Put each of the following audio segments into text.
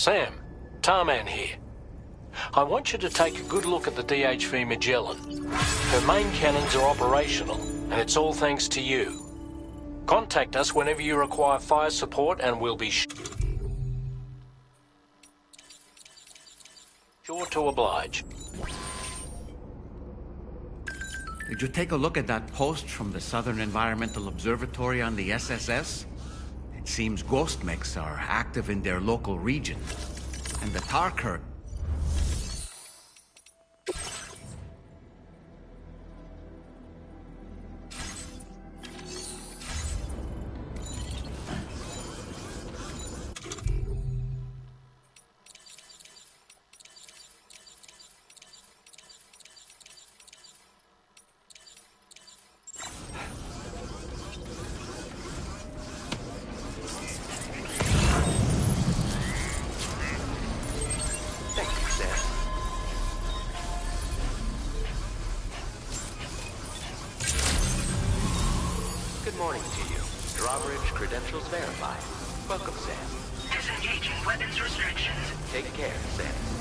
Sam, Tarman here. I want you to take a good look at the DHV Magellan. Her main cannons are operational, and it's all thanks to you. Contact us whenever you require fire support and we'll be sure to oblige. Did you take a look at that post from the Southern Environmental Observatory on the SSS? It seems ghost mechs are active in their local region. And the Tarkirk... Good morning to you. Drawbridge credentials verified. Welcome, Sam. Disengaging weapons restrictions. Take care, Sam.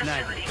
facility.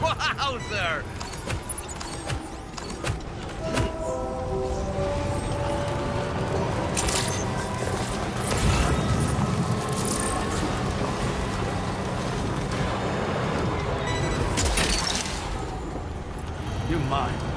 Wowzer! You're mine.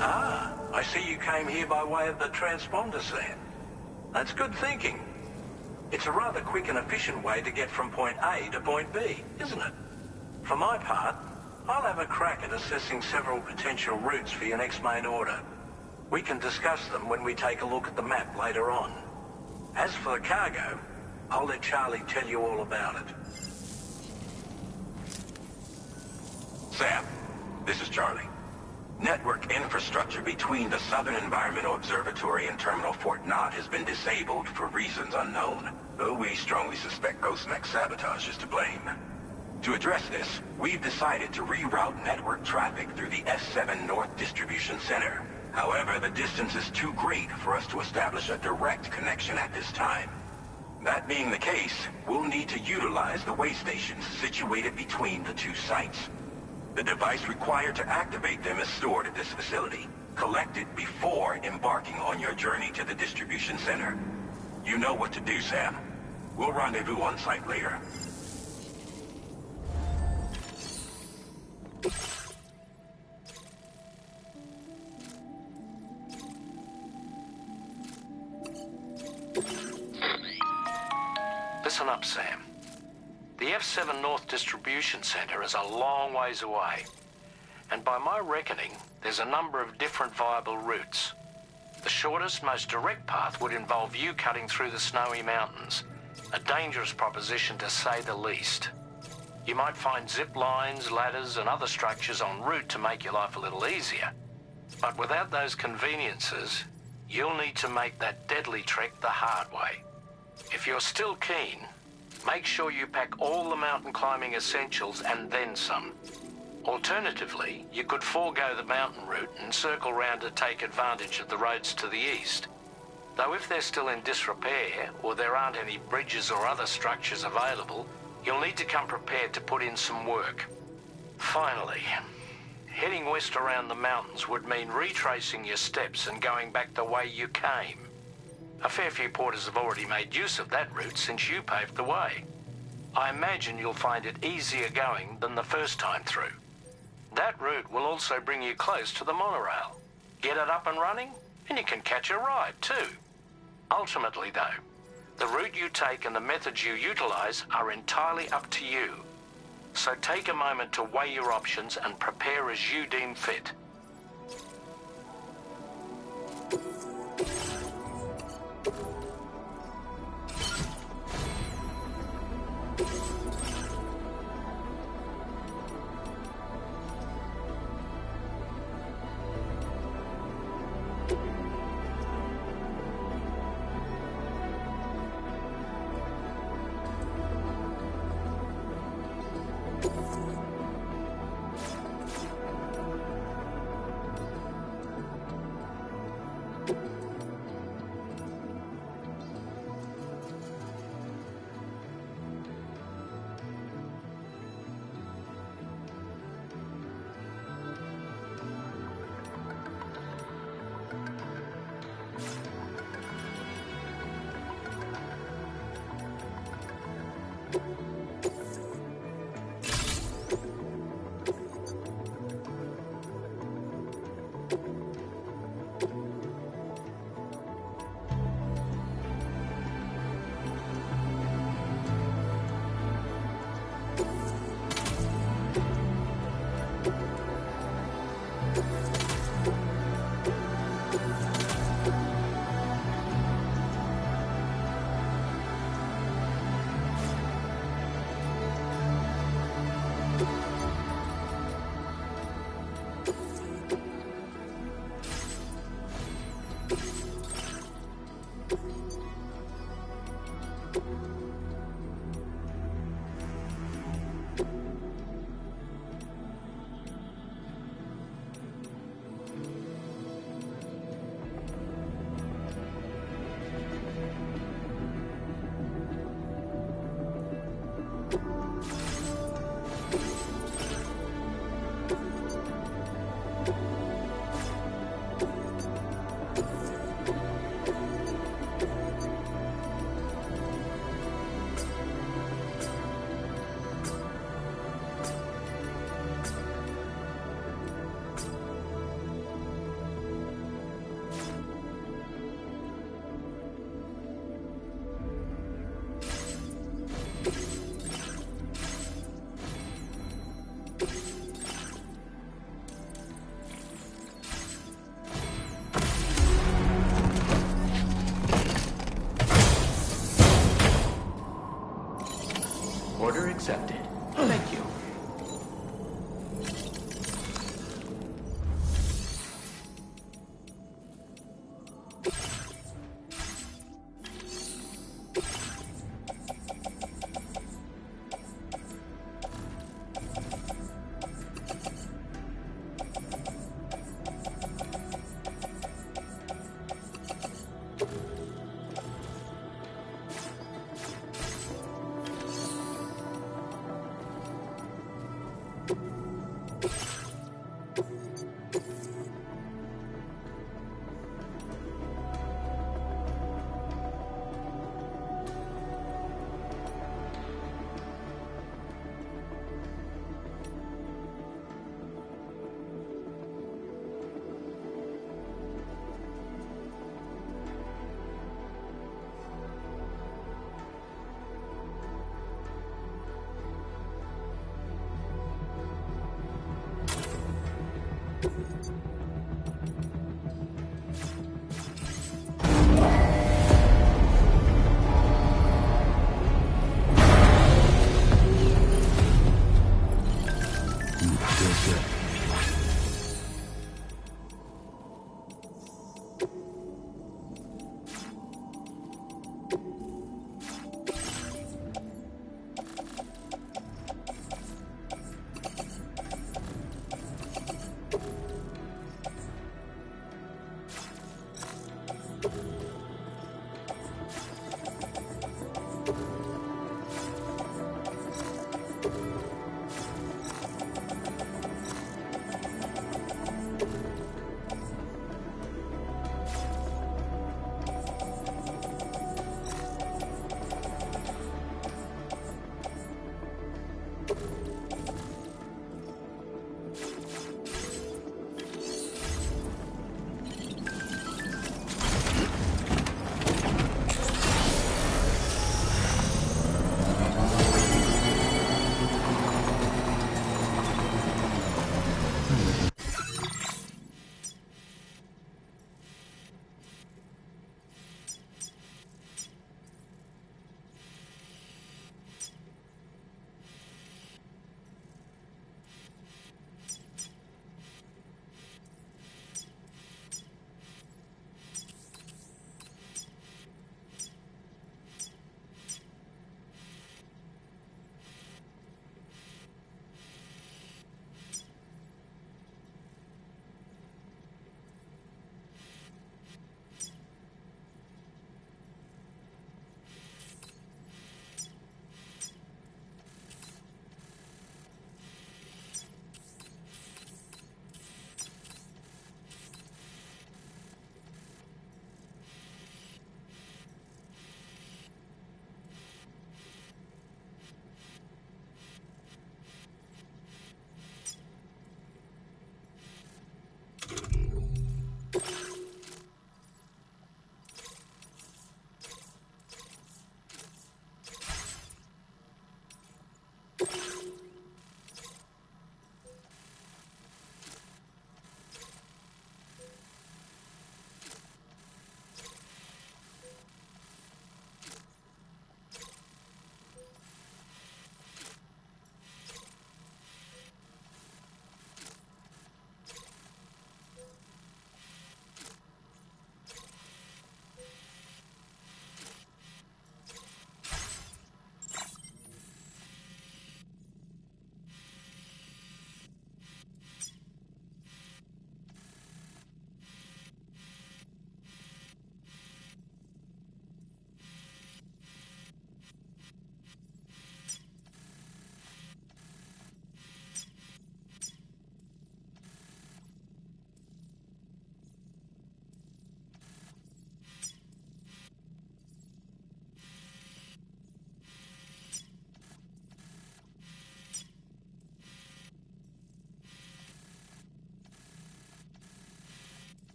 Ah, I see you came here by way of the transponder, Sam. That's good thinking. It's a rather quick and efficient way to get from point A to point B, isn't it? For my part, I'll have a crack at assessing several potential routes for your next main order. We can discuss them when we take a look at the map later on. As for the cargo, I'll let Charlie tell you all about it. Sam, this is Charlie. Network infrastructure between the Southern Environmental Observatory and Terminal Fort Knott has been disabled for reasons unknown, though we strongly suspect Ghostmech sabotage is to blame. To address this, we've decided to reroute network traffic through the S7 North Distribution Center. However, the distance is too great for us to establish a direct connection at this time. That being the case, we'll need to utilize the way stations situated between the two sites. The device required to activate them is stored at this facility, collected before embarking on your journey to the distribution center. You know what to do, Sam. We'll rendezvous on site later. Listen up, Sam. The F7 North Distribution Center is a long ways away, and by my reckoning, there's a number of different viable routes. The shortest, most direct path would involve you cutting through the snowy mountains, a dangerous proposition to say the least. You might find zip lines, ladders, and other structures en route to make your life a little easier. But without those conveniences, you'll need to make that deadly trek the hard way. If you're still keen, make sure you pack all the mountain climbing essentials and then some. Alternatively, you could forego the mountain route and circle round to take advantage of the roads to the east. Though if they're still in disrepair, or there aren't any bridges or other structures available, you'll need to come prepared to put in some work. Finally, heading west around the mountains would mean retracing your steps and going back the way you came. A fair few porters have already made use of that route since you paved the way. I imagine you'll find it easier going than the first time through. That route will also bring you close to the monorail. Get it up and running, and you can catch a ride too. Ultimately though, the route you take and the methods you utilize are entirely up to you. So take a moment to weigh your options and prepare as you deem fit.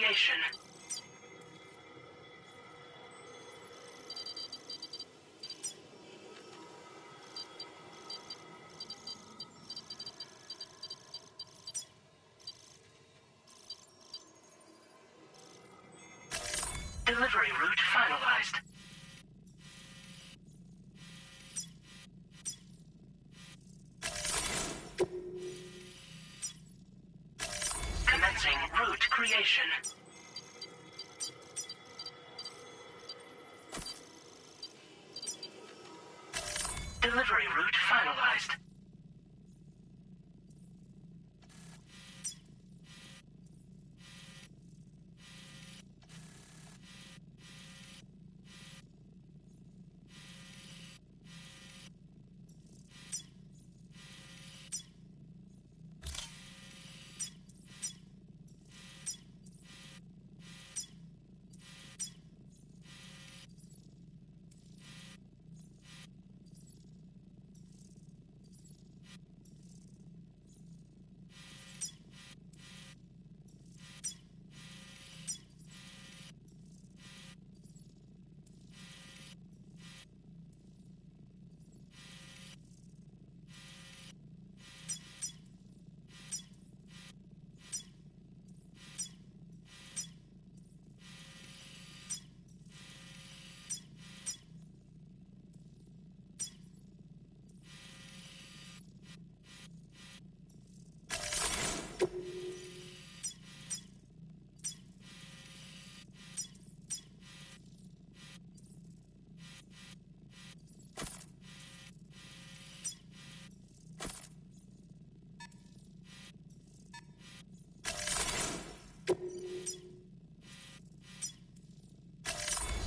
creation. Delivery route finalized. Commencing route creation. Delivery route finalized.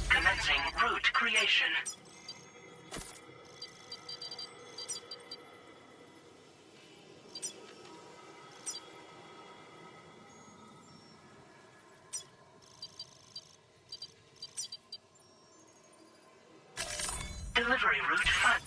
Commencing route creation. Delivery route fun.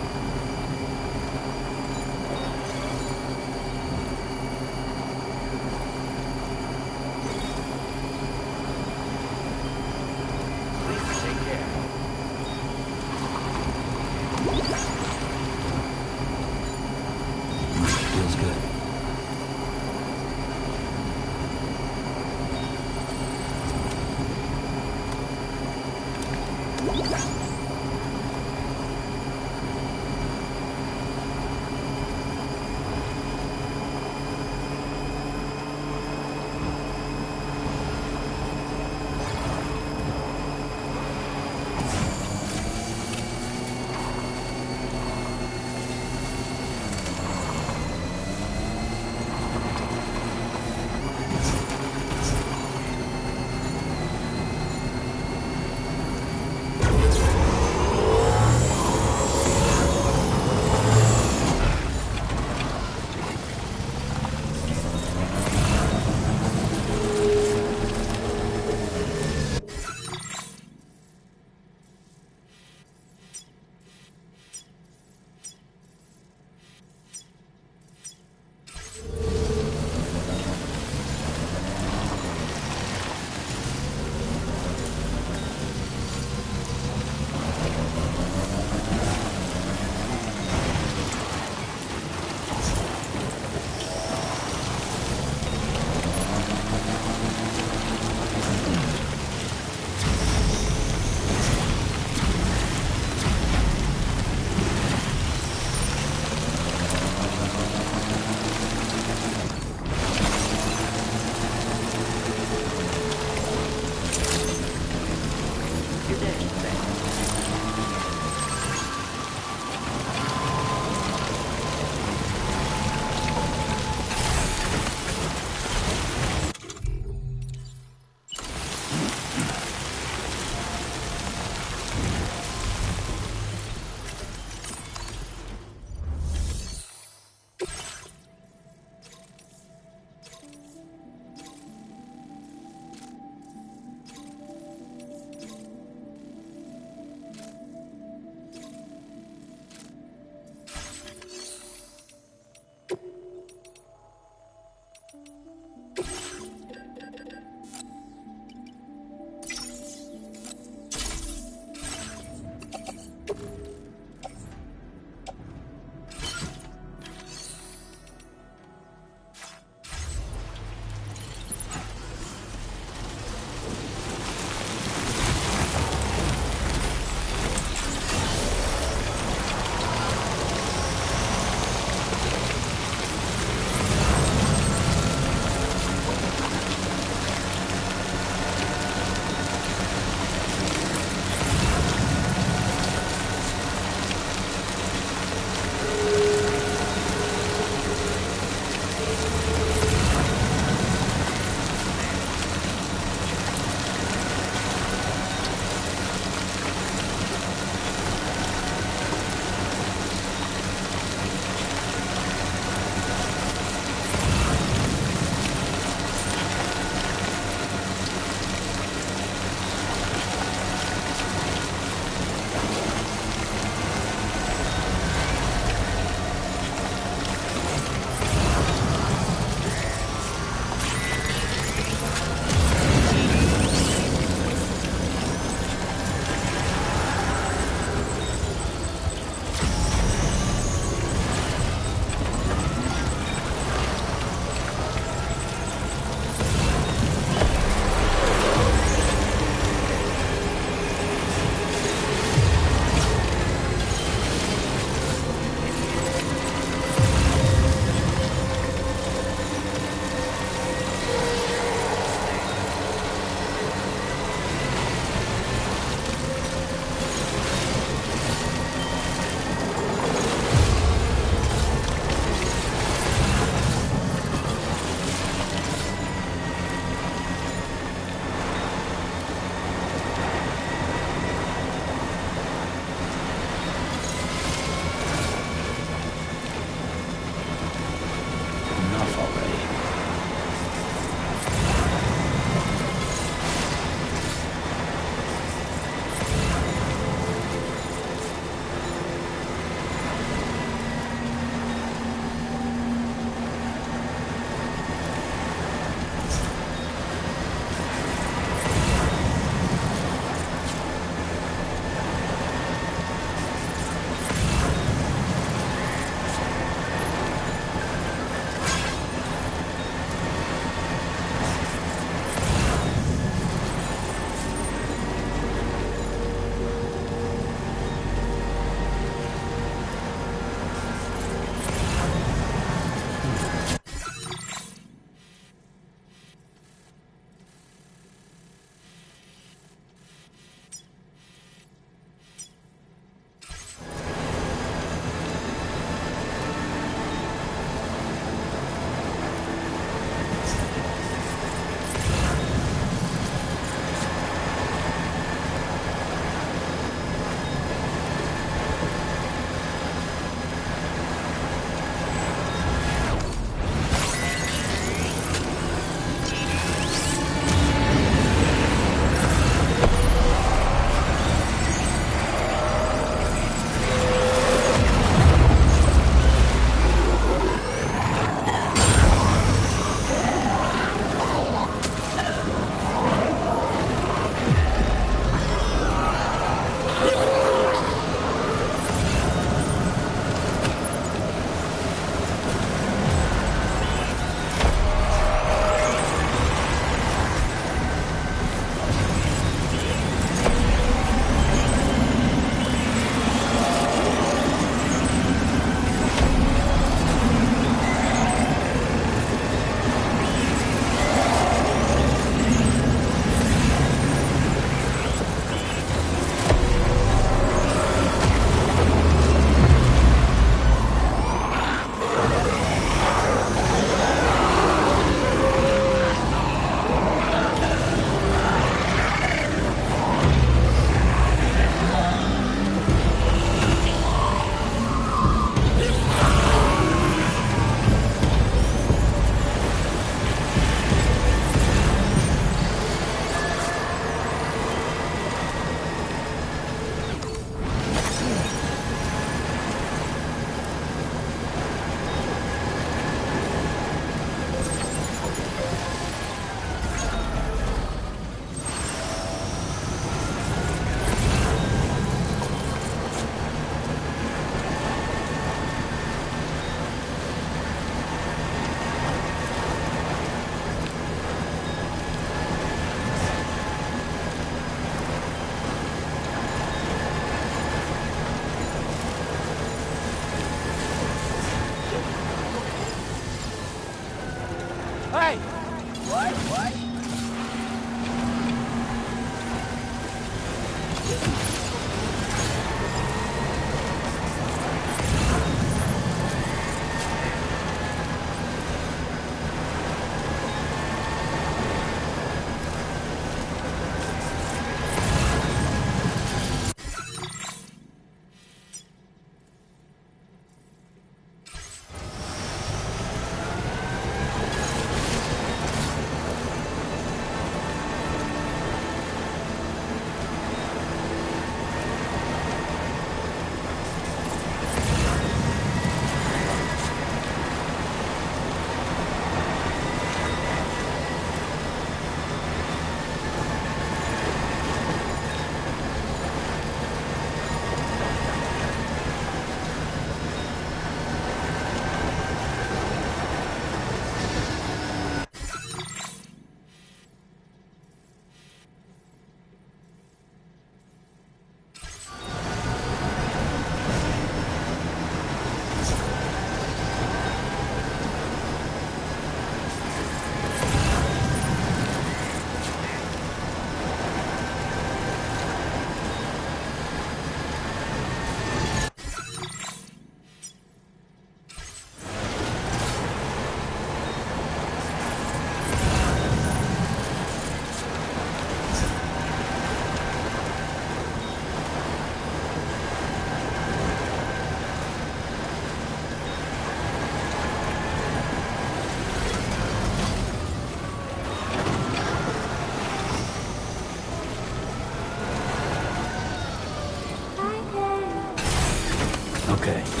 Okay.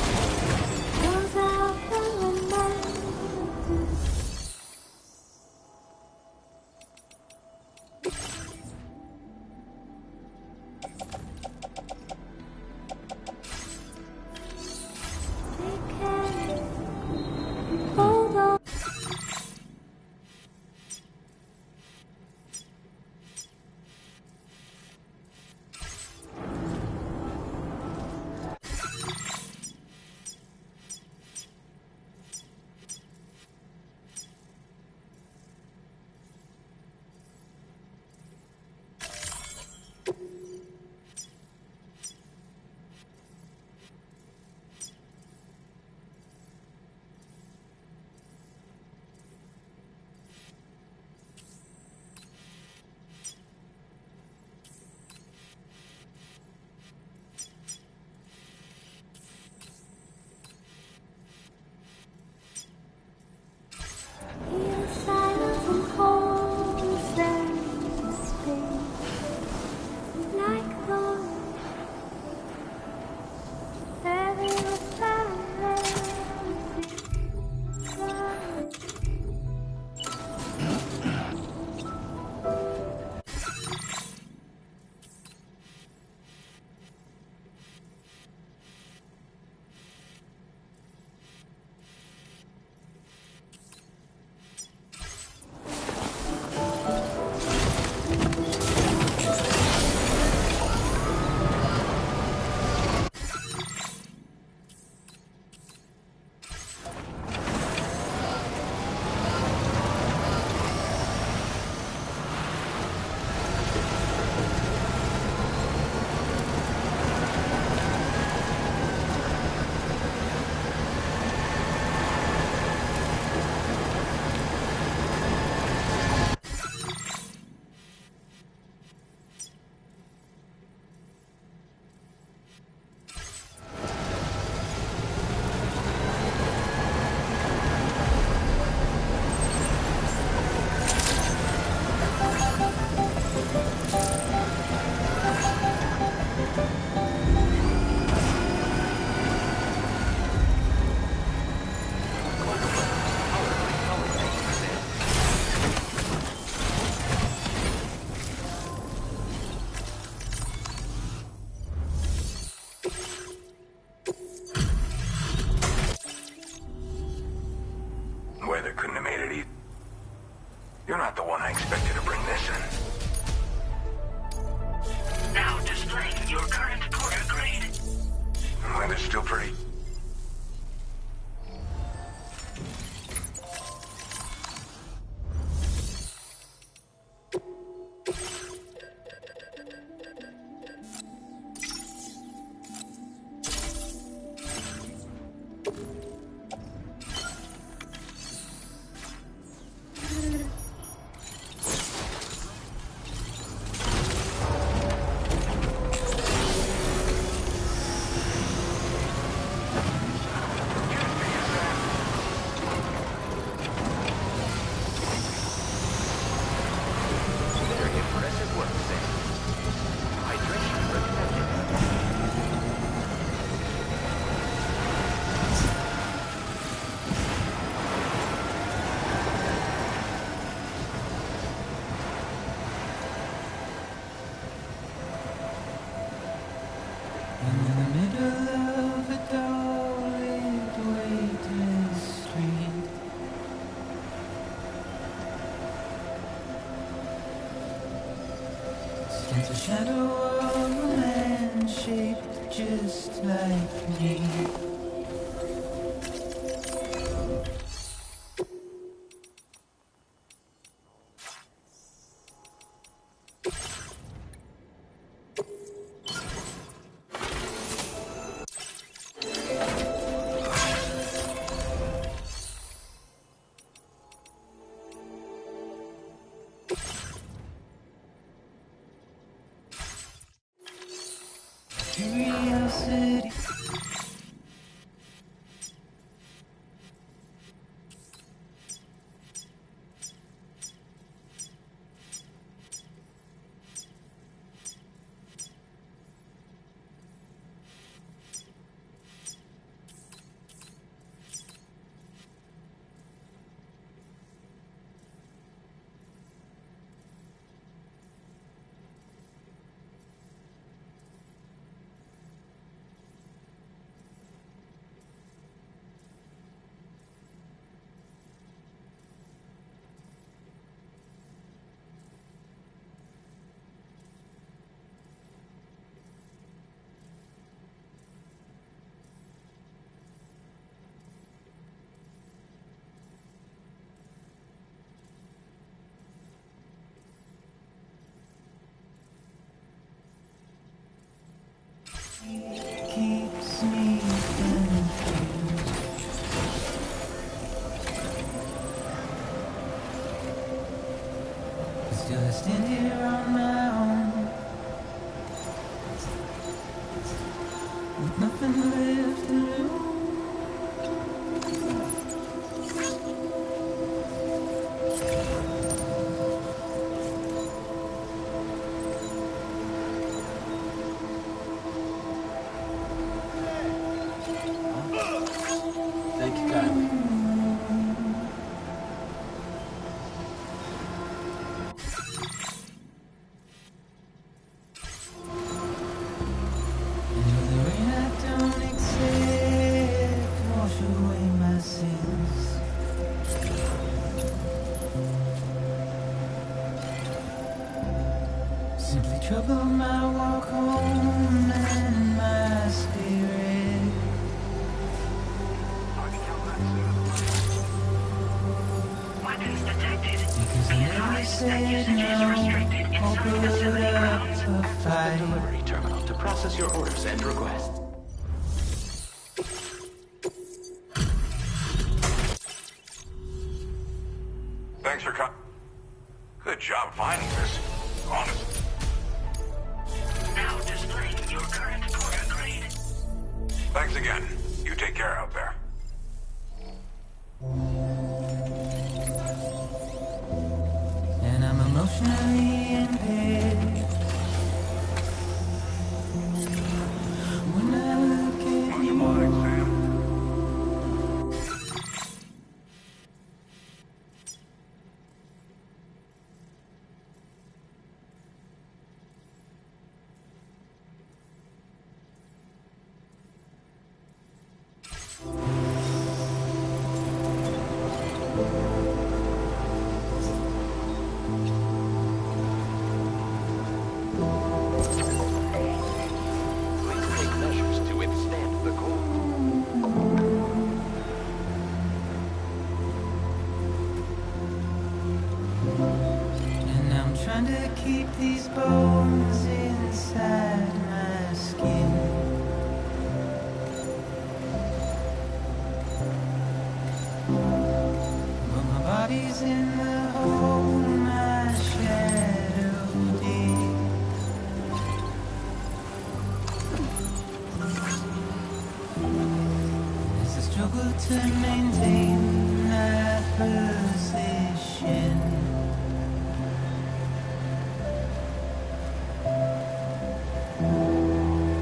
Stands a shadow of a man shaped just like me. Curiosity. Keeps me confused. But still I stand here on my own, with nothing left to lose. Thank you kindly. Into the rain I don't accept, wash away my sins. Simply trouble my walk home and my spirit. Weapons detected. Because I Be never advised that said usage is restricted no, or inside put facility up grounds. a At the fight. delivery terminal to process your orders and requests. Thanks for coming. Good job finding this. Honest. Now displaying your current porter grade. Thanks again. You take care out there. And I'm emotionally impaired. When I look at Much you, obliged, Sam. Please take measures to withstand the cold. and I'm trying to keep these bones inside my skin. But my body's in the hole my shadow did. As I struggle to maintain my position.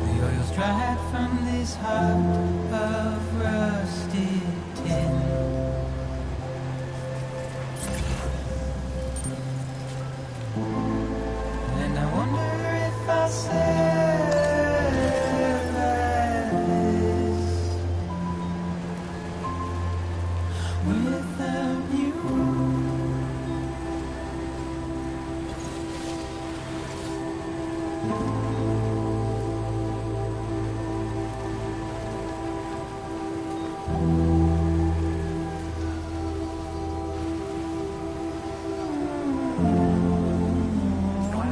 The oil's dried from this heart of rusted tin. And I wonder if I'll survive this without you. 'Cause Glad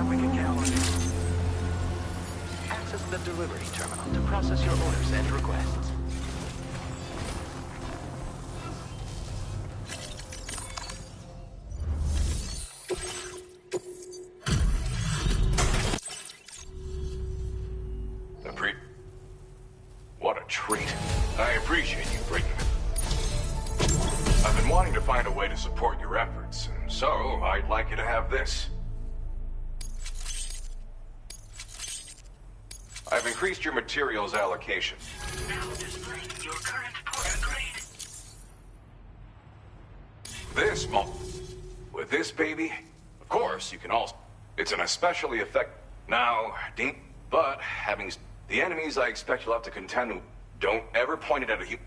we could count on you. Access the delivery terminal to process your orders and requests. What a treat. I appreciate you bringing it. I've been wanting to find a way to support your efforts, and so I'd like you to have this. I've increased your materials allocation. Now displaying your current Porter grade. This with this baby, of course, you can also. It's an especially effective. Now, Dean, but having the enemies I expect you'll have to contend with, don't ever point it at a human.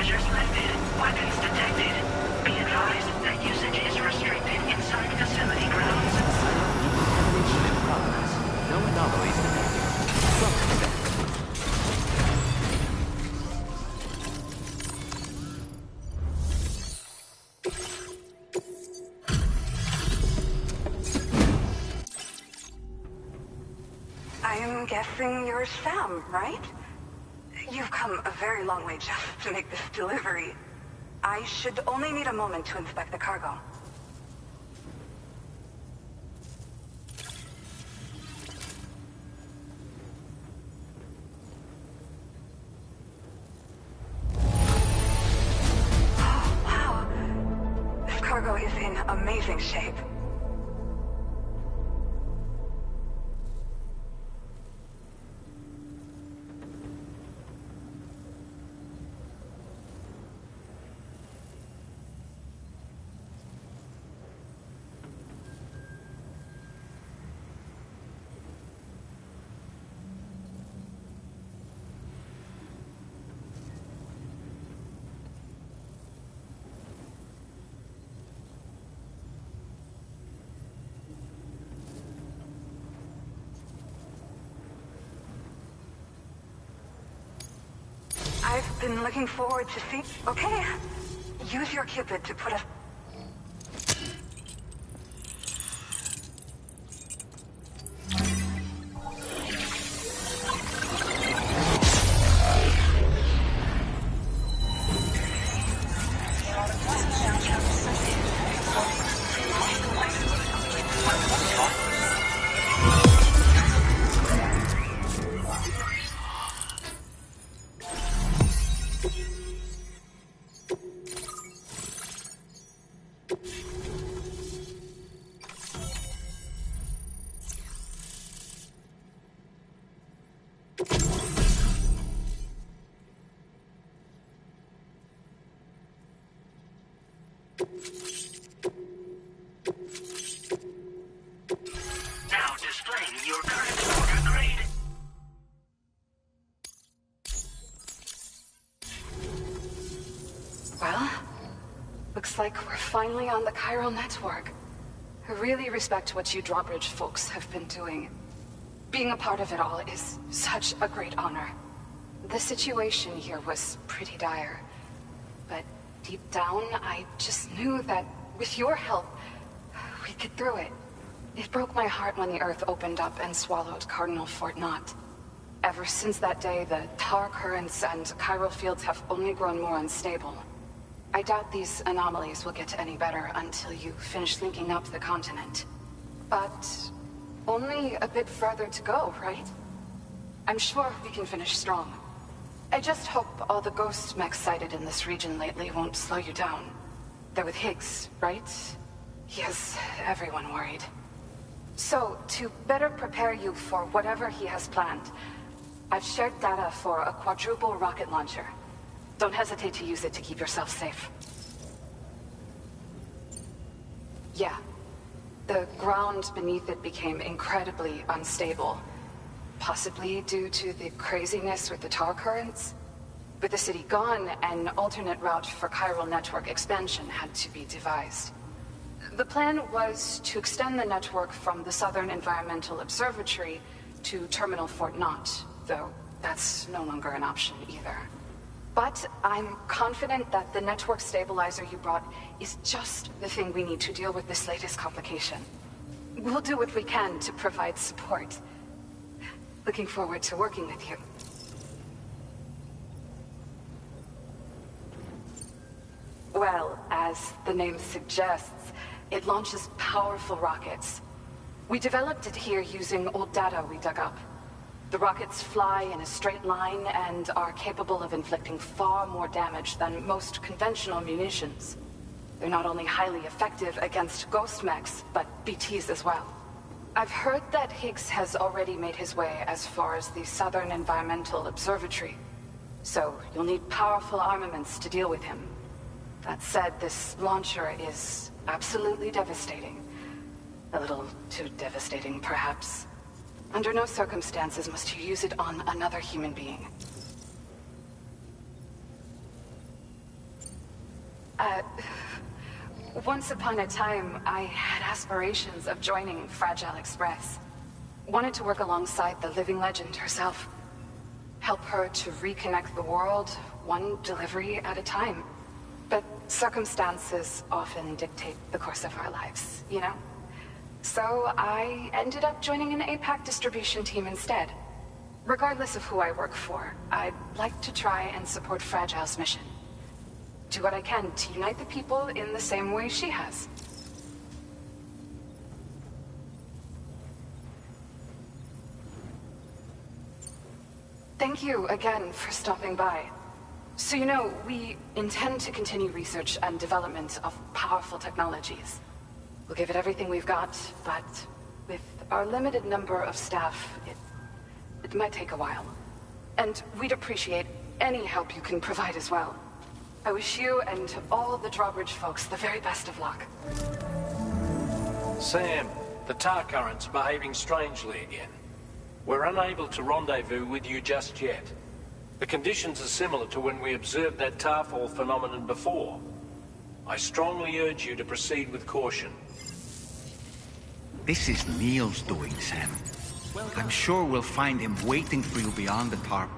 Treasure selected. Weapons detected. Be advised that usage is restricted inside facility grounds. Decontamination in progress. No anomalies detected. Welcome back. I'm guessing you're Sam, right? You've come a very long way just to make this delivery. I should only need a moment to inspect the cargo. Oh, wow. This cargo is in amazing shape. I've been looking forward to see... Okay. Use your Cupid to put us... Now displaying your current order grade. Well, looks like we're finally on the chiral network. I really respect what you drawbridge folks have been doing. Being a part of it all is such a great honor. The situation here was pretty dire, but deep down, I just knew that with your help, we'd get through it. It broke my heart when the Earth opened up and swallowed Cardinal Fort Knott. Ever since that day, the tar currents and chiral fields have only grown more unstable. I doubt these anomalies will get any better until you finish linking up the continent. But only a bit further to go, right? I'm sure we can finish strong. I just hope all the ghost mechs sighted in this region lately won't slow you down. They're with Higgs, right? He has everyone worried. So, to better prepare you for whatever he has planned, I've shared data for a quadruple rocket launcher. Don't hesitate to use it to keep yourself safe. Yeah. The ground beneath it became incredibly unstable. Possibly due to the craziness with the tar currents. With the city gone, an alternate route for chiral network expansion had to be devised. The plan was to extend the network from the Southern Environmental Observatory to Terminal Fort Knott, though that's no longer an option either. But I'm confident that the network stabilizer you brought is just the thing we need to deal with this latest complication. We'll do what we can to provide support. Looking forward to working with you. Well, as the name suggests, it launches powerful rockets. We developed it here using old data we dug up. The rockets fly in a straight line and are capable of inflicting far more damage than most conventional munitions. They're not only highly effective against ghost mechs, but BTs as well. I've heard that Higgs has already made his way as far as the Southern Environmental Observatory. So you'll need powerful armaments to deal with him. That said, this launcher is absolutely devastating. A little too devastating, perhaps. Under no circumstances must you use it on another human being. Once upon a time, I had aspirations of joining Fragile Express. Wanted to work alongside the living legend herself. Help her to reconnect the world, one delivery at a time. But circumstances often dictate the course of our lives, you know? So I ended up joining an APAC distribution team instead. Regardless of who I work for, I'd like to try and support Fragile's mission. Do what I can to unite the people in the same way she has. Thank you again for stopping by. So you know, we intend to continue research and development of powerful technologies. We'll give it everything we've got, but with our limited number of staff, it might take a while. And we'd appreciate any help you can provide as well. I wish you and all the Drawbridge folks the very best of luck. Sam, the tar current's behaving strangely again. We're unable to rendezvous with you just yet. The conditions are similar to when we observed that tarfall phenomenon before. I strongly urge you to proceed with caution. This is Neil's doing, Sam. I'm sure we'll find him waiting for you beyond the tarp.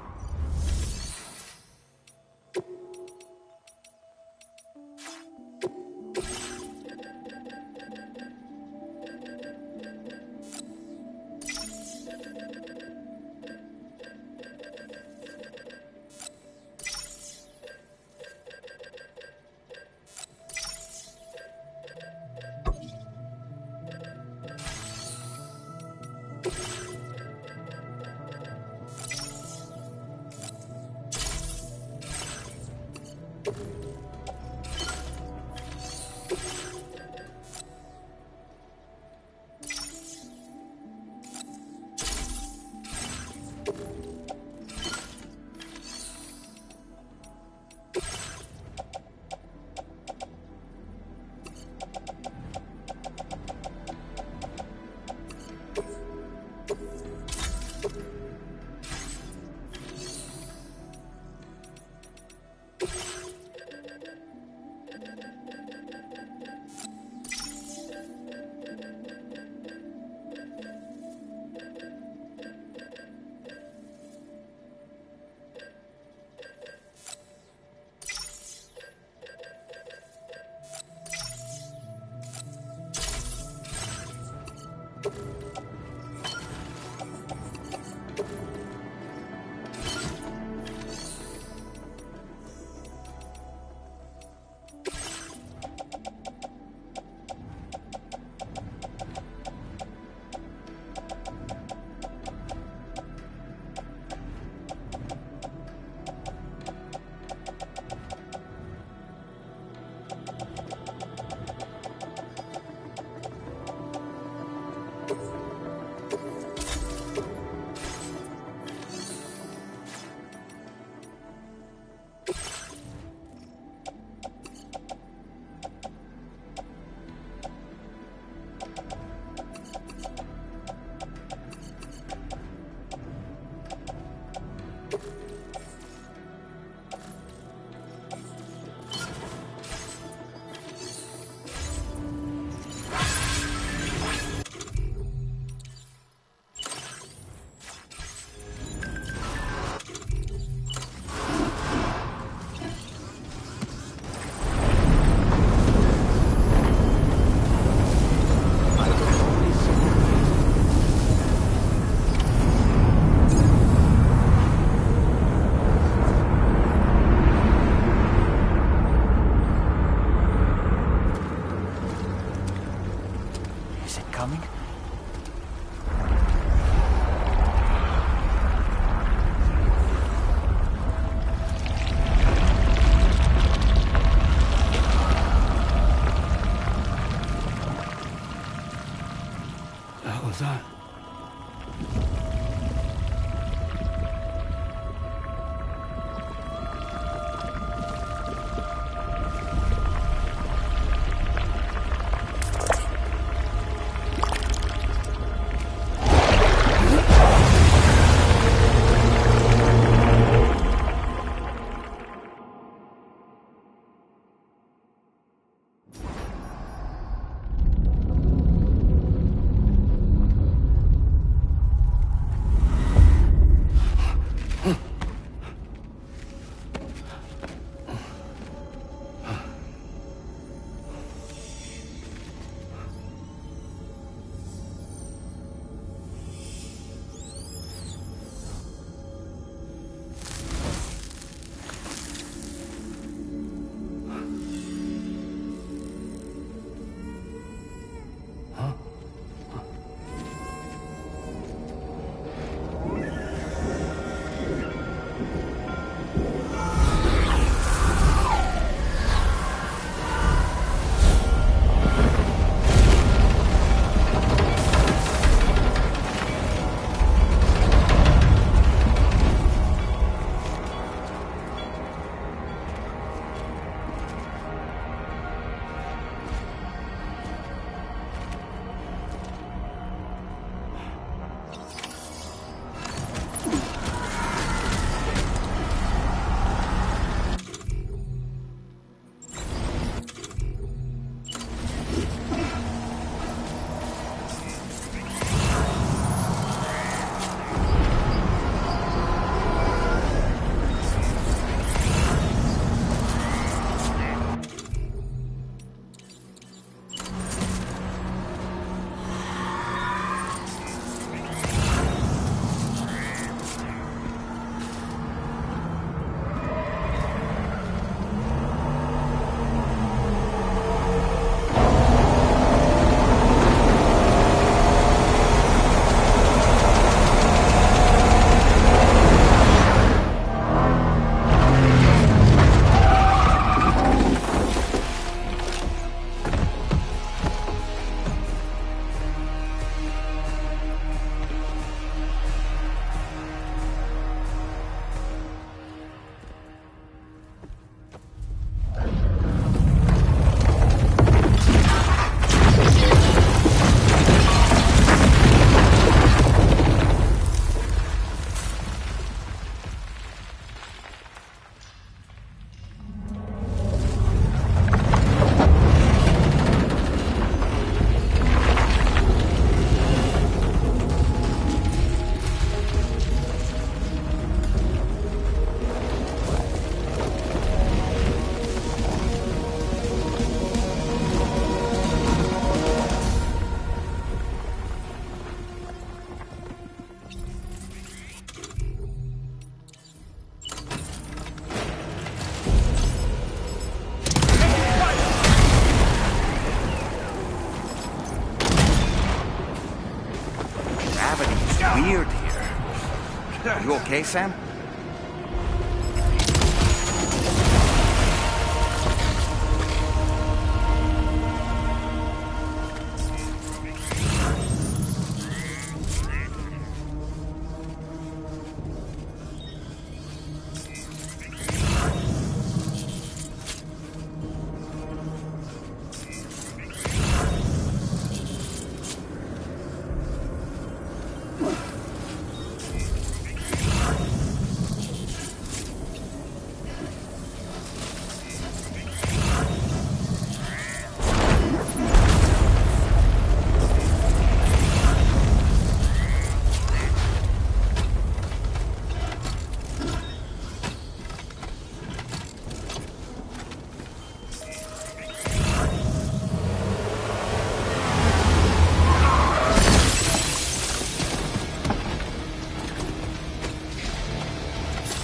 You okay, Sam?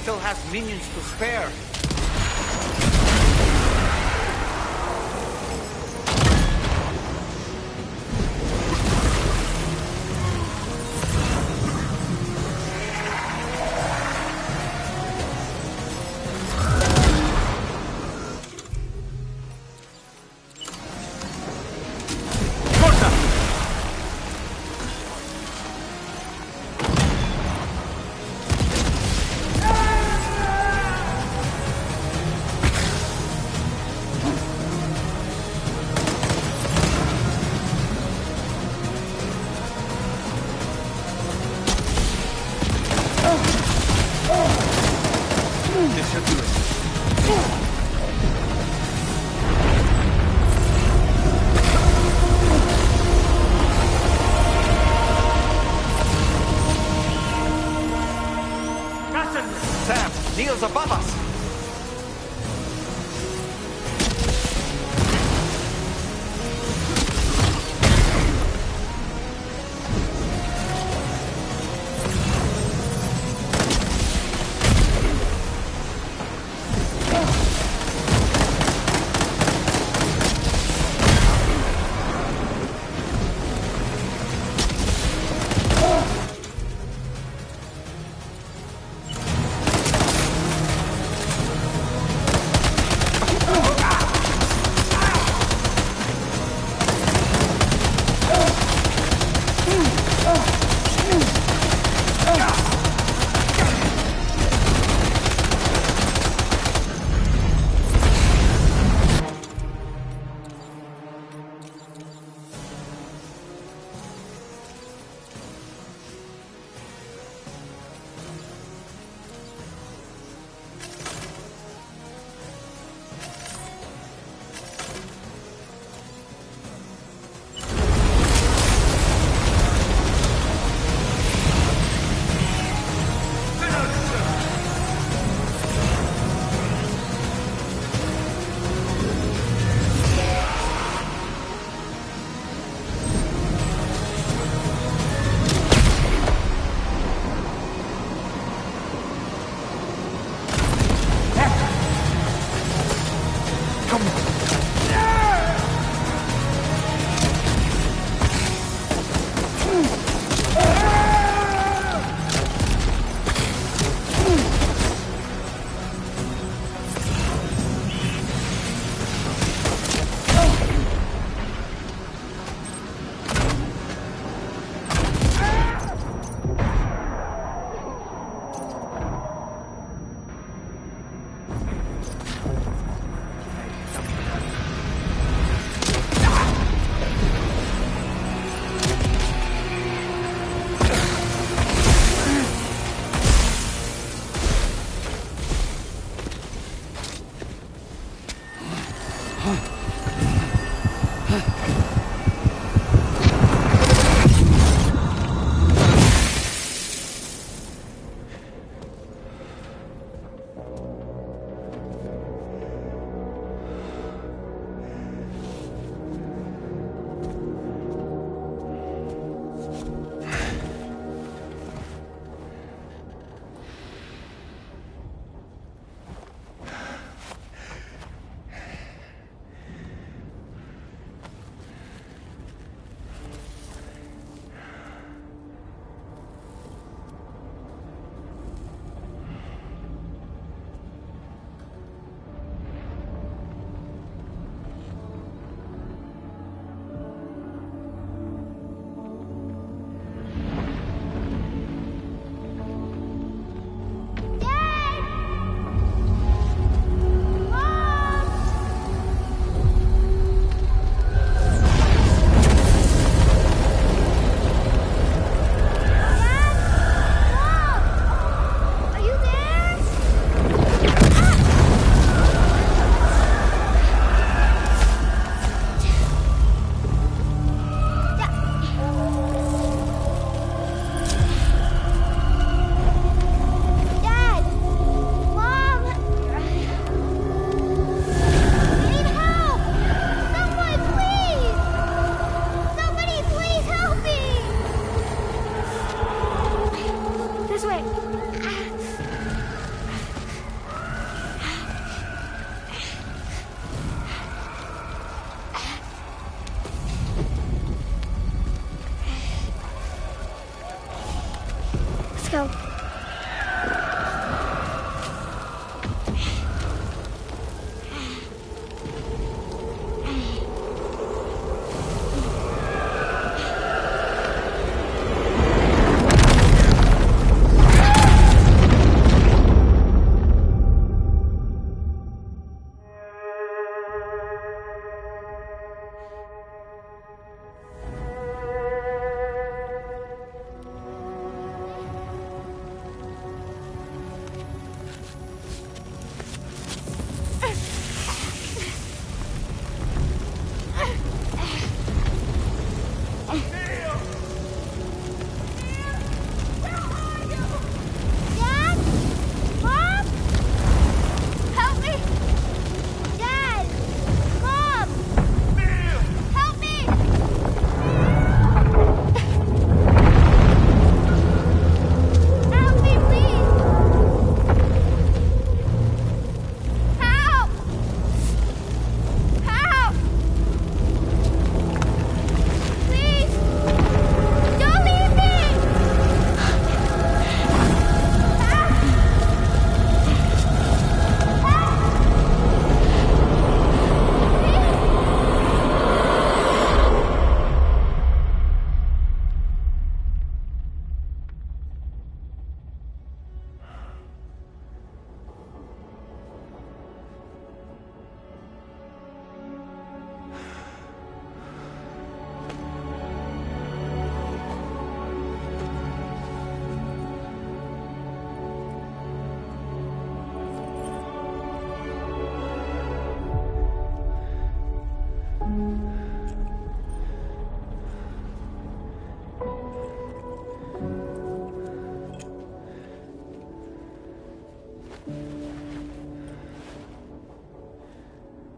Still has minions to spare. Sam, Neil's above us!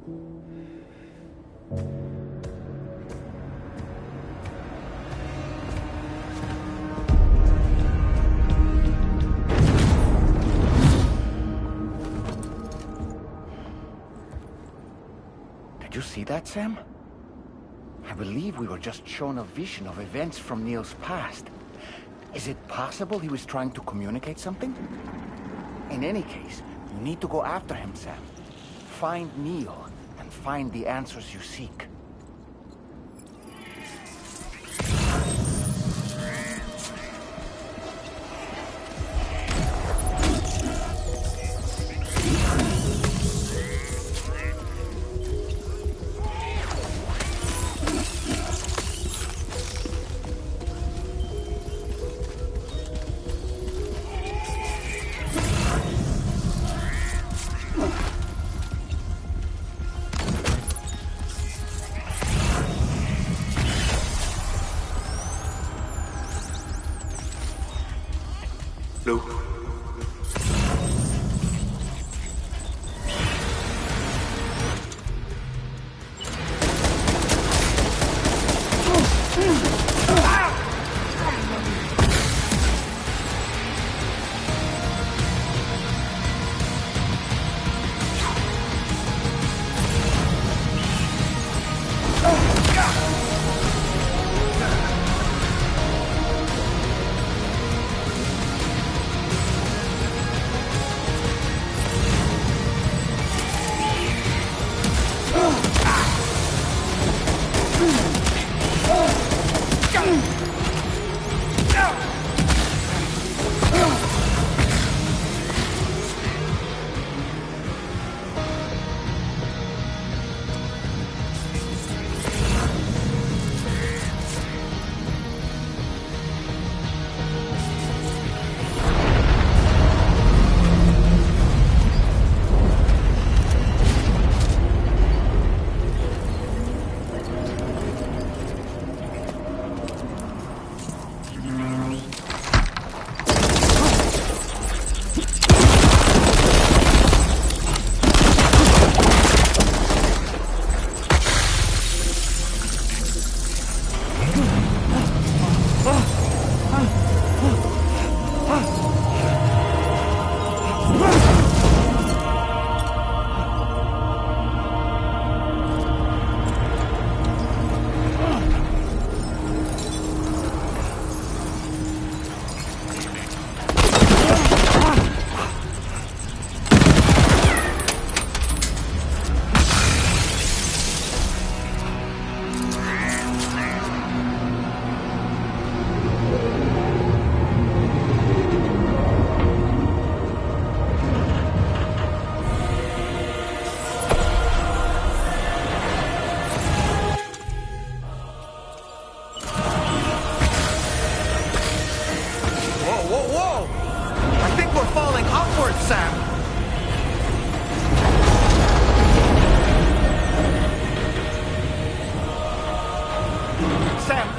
Did you see that, Sam? I believe we were just shown a vision of events from Neil's past. Is it possible he was trying to communicate something? In any case, you need to go after him, Sam. Find Neil, and find the answers you seek. Luke.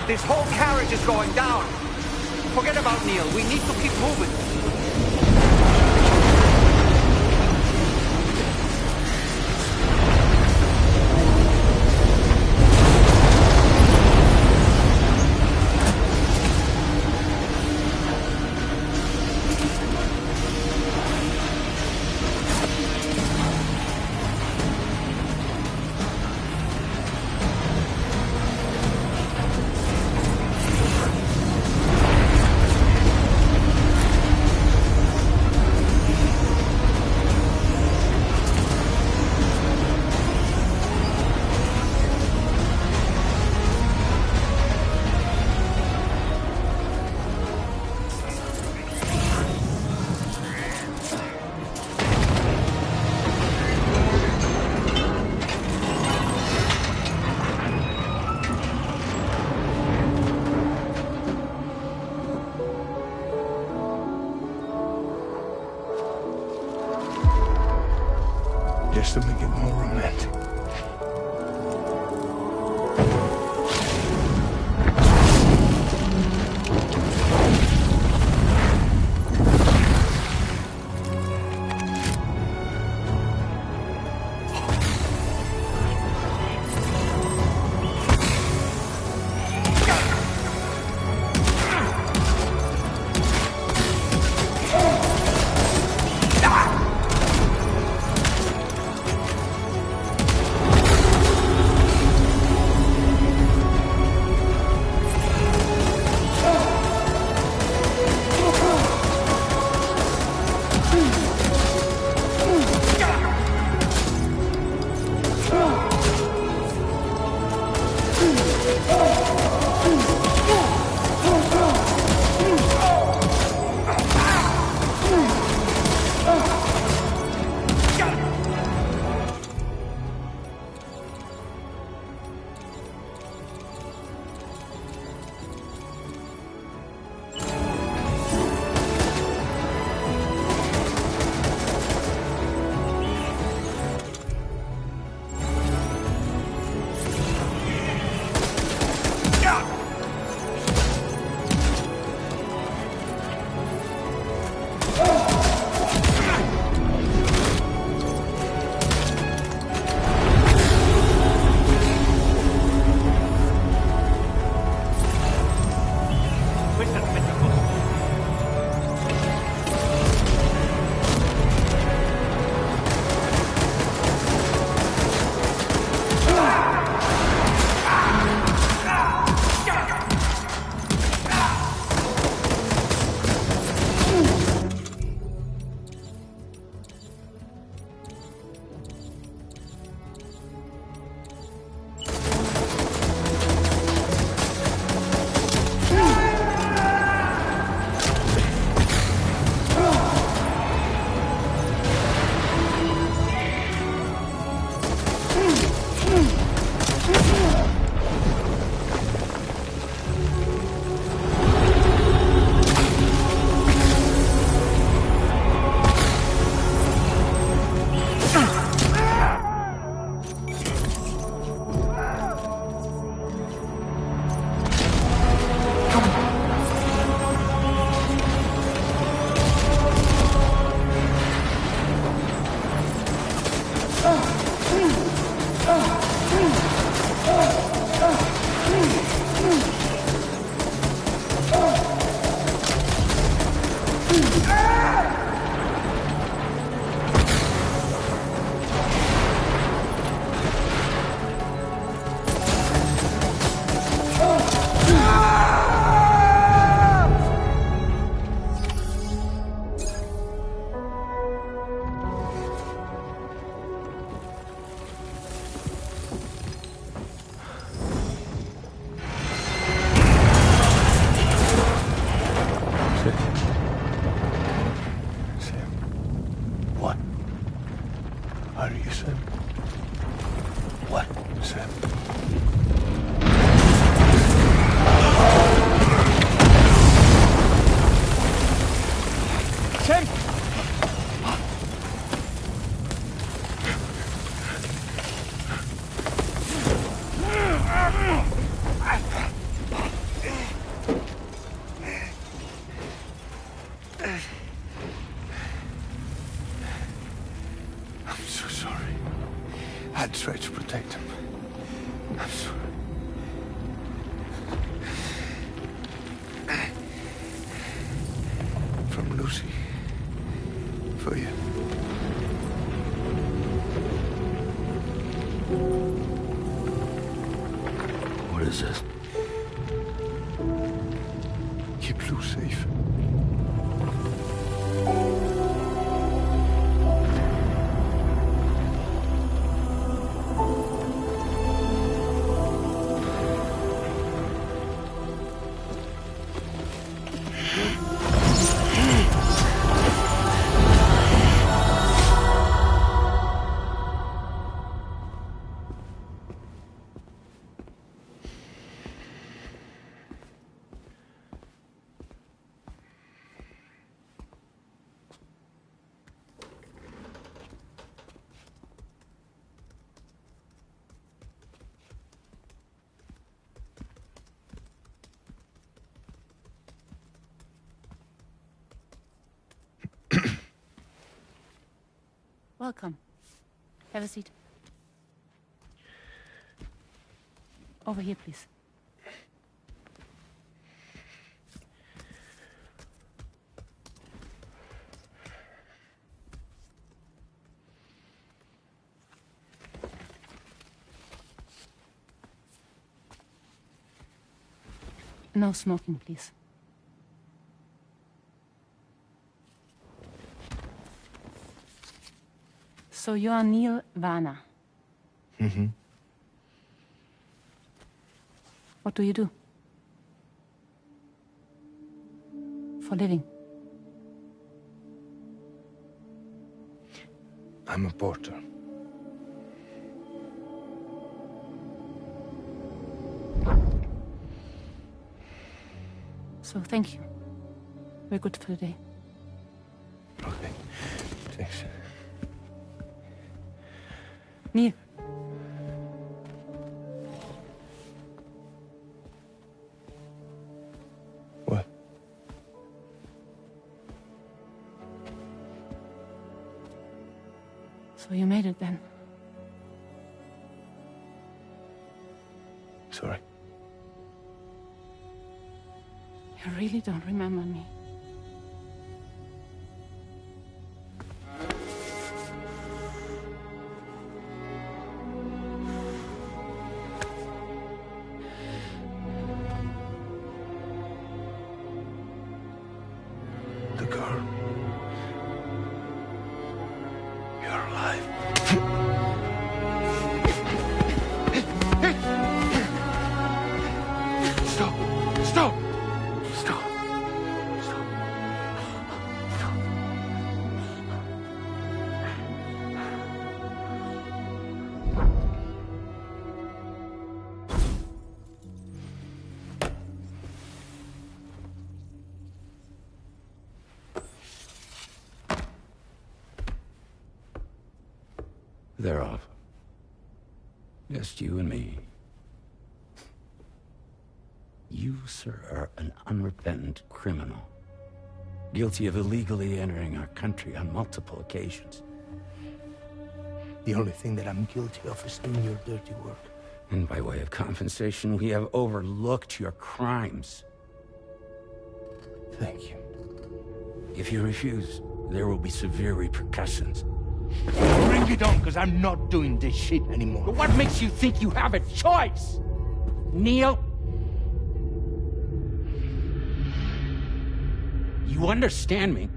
This whole carriage is going down. Forget about Neil. We need to keep moving. Just to make it more romantic. Sam. Sam! I'm so sorry. I tried to protect him. I'm sorry. From Lucy. For you. What is this? Keep Lou safe. Welcome. Have a seat. Over here, please. No smoking, please. So you are Neil Warner. Mm-hmm. What do you do? For living? I'm a porter. So thank you. We're good for the day. Okay. Thanks. Neil. What? So you made it then? Sorry. You really don't remember me. The girl. You're alive. Stop! Stop! Stop! Stop! Stop! They're off. Just you and me. You, sir, are an unrepentant criminal. Guilty of illegally entering our country on multiple occasions. The only thing that I'm guilty of is doing your dirty work. And by way of compensation, we have overlooked your crimes. Thank you. If you refuse, there will be severe repercussions. Bring it on, because I'm not doing this shit anymore. But what makes you think you have a choice? Neil? You understand me?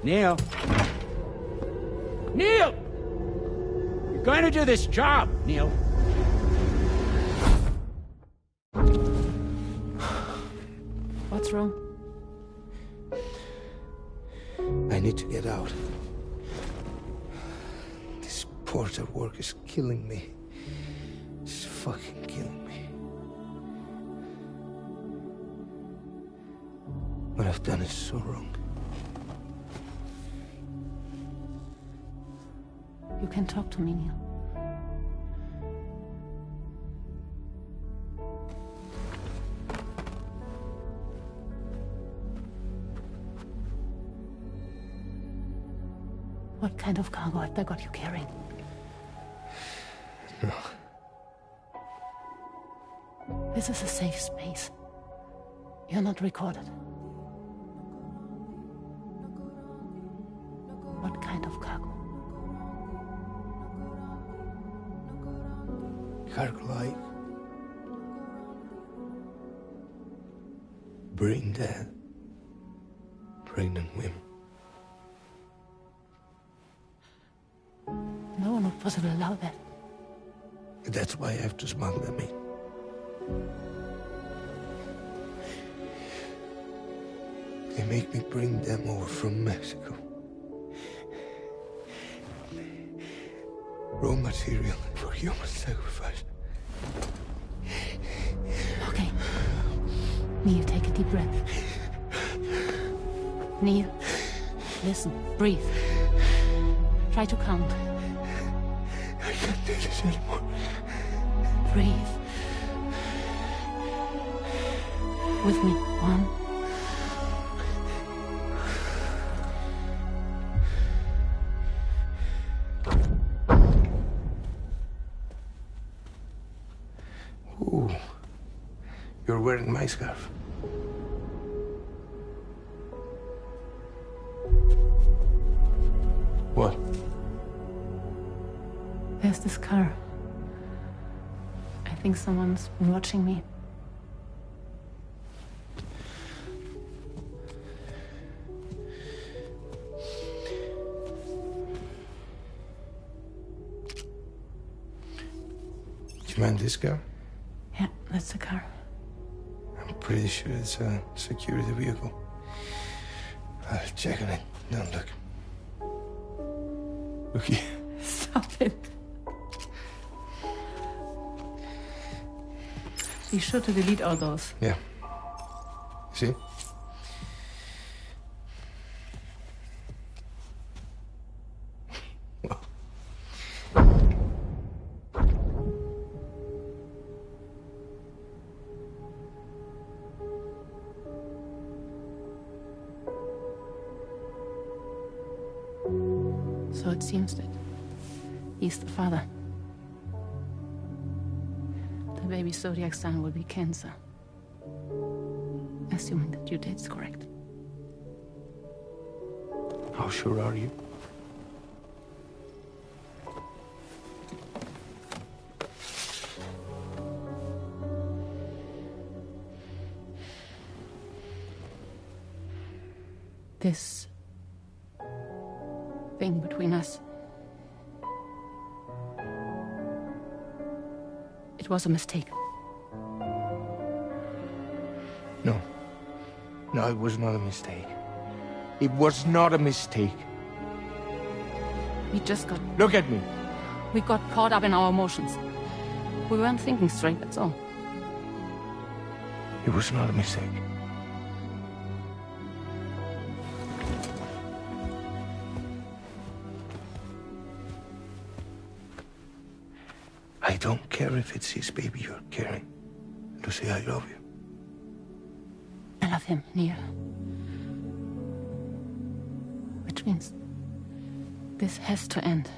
Neil? Neil! You're going to do this job, Neil. What's wrong? I need to get out. This porter work is killing me. It's fucking killing me. What I've done is so wrong. You can talk to me, Neil. What kind of cargo have they got you carrying? No. This is a safe space. You're not recorded. What kind of cargo? Cargo like brain dead, pregnant women. No one would possibly allow that. That's why I have to smuggle them in. They make me bring them over from Mexico. Raw material for human sacrifice. Okay. Neil, take a deep breath. Neil, listen, breathe. Try to count. I can't do this anymore. Breathe. With me. 1. Ooh. You're wearing my scarf. What? There's this car. I think someone's been watching me. Do you mind this car? Yeah, that's the car. I'm pretty sure it's a security vehicle. I'll check on it. Don't look. Look here. Stop it. Be sure to delete all those. Yeah. See? So it seems that he's the father. The baby zodiac sign will be Cancer. Assuming that due date's correct. How sure are you? This thing between us. It was a mistake. No. No, it was not a mistake. It was not a mistake. We just got... Look at me. We got caught up in our emotions. We weren't thinking straight, that's all. It was not a mistake. I don't care if it's his baby you're carrying. Lucy, I love you. I love him, Neil. Which means this has to end.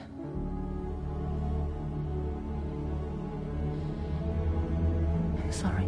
I'm sorry.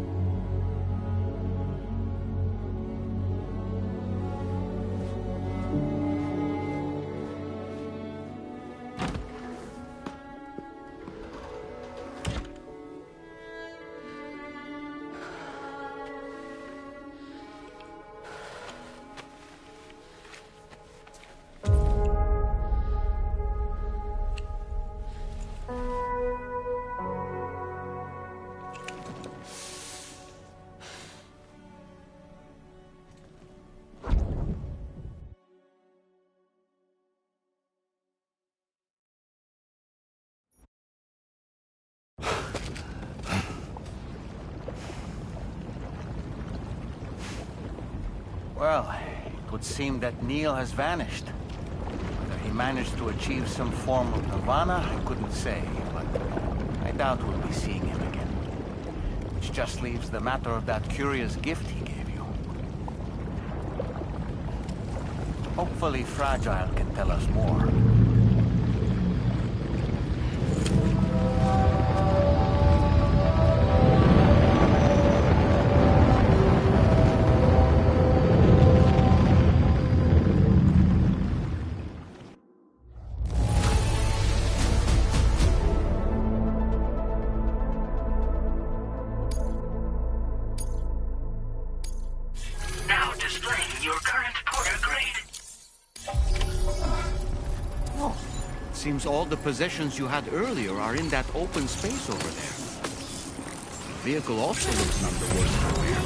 Well, it would seem that Neil has vanished. Whether he managed to achieve some form of nirvana, I couldn't say, but I doubt we'll be seeing him again. Which just leaves the matter of that curious gift he gave you. Hopefully Fragile can tell us more. Now displaying your current Porter grade. Oh, seems all the possessions you had earlier are in that open space over there. The vehicle also looks none the worse for wear.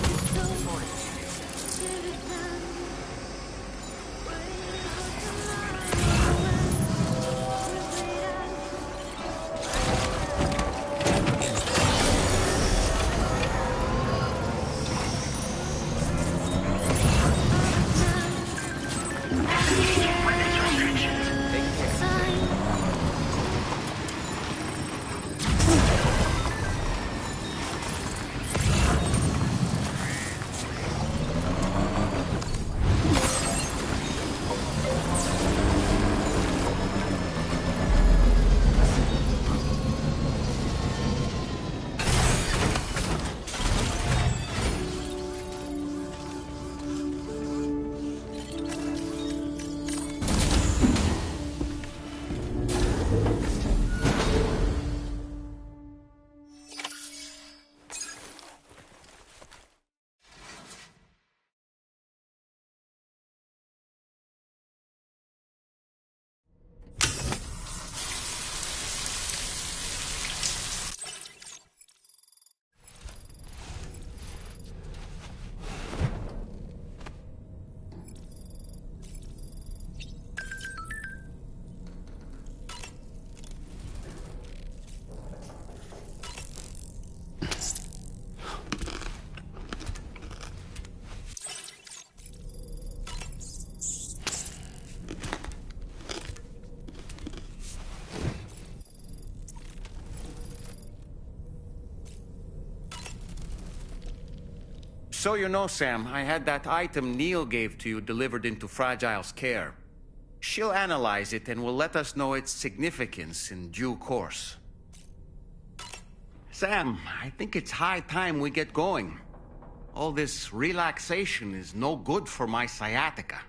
So you know, Sam, I had that item Neil gave to you delivered into Fragile's care. She'll analyze it and will let us know its significance in due course. Sam, I think it's high time we get going. All this relaxation is no good for my sciatica.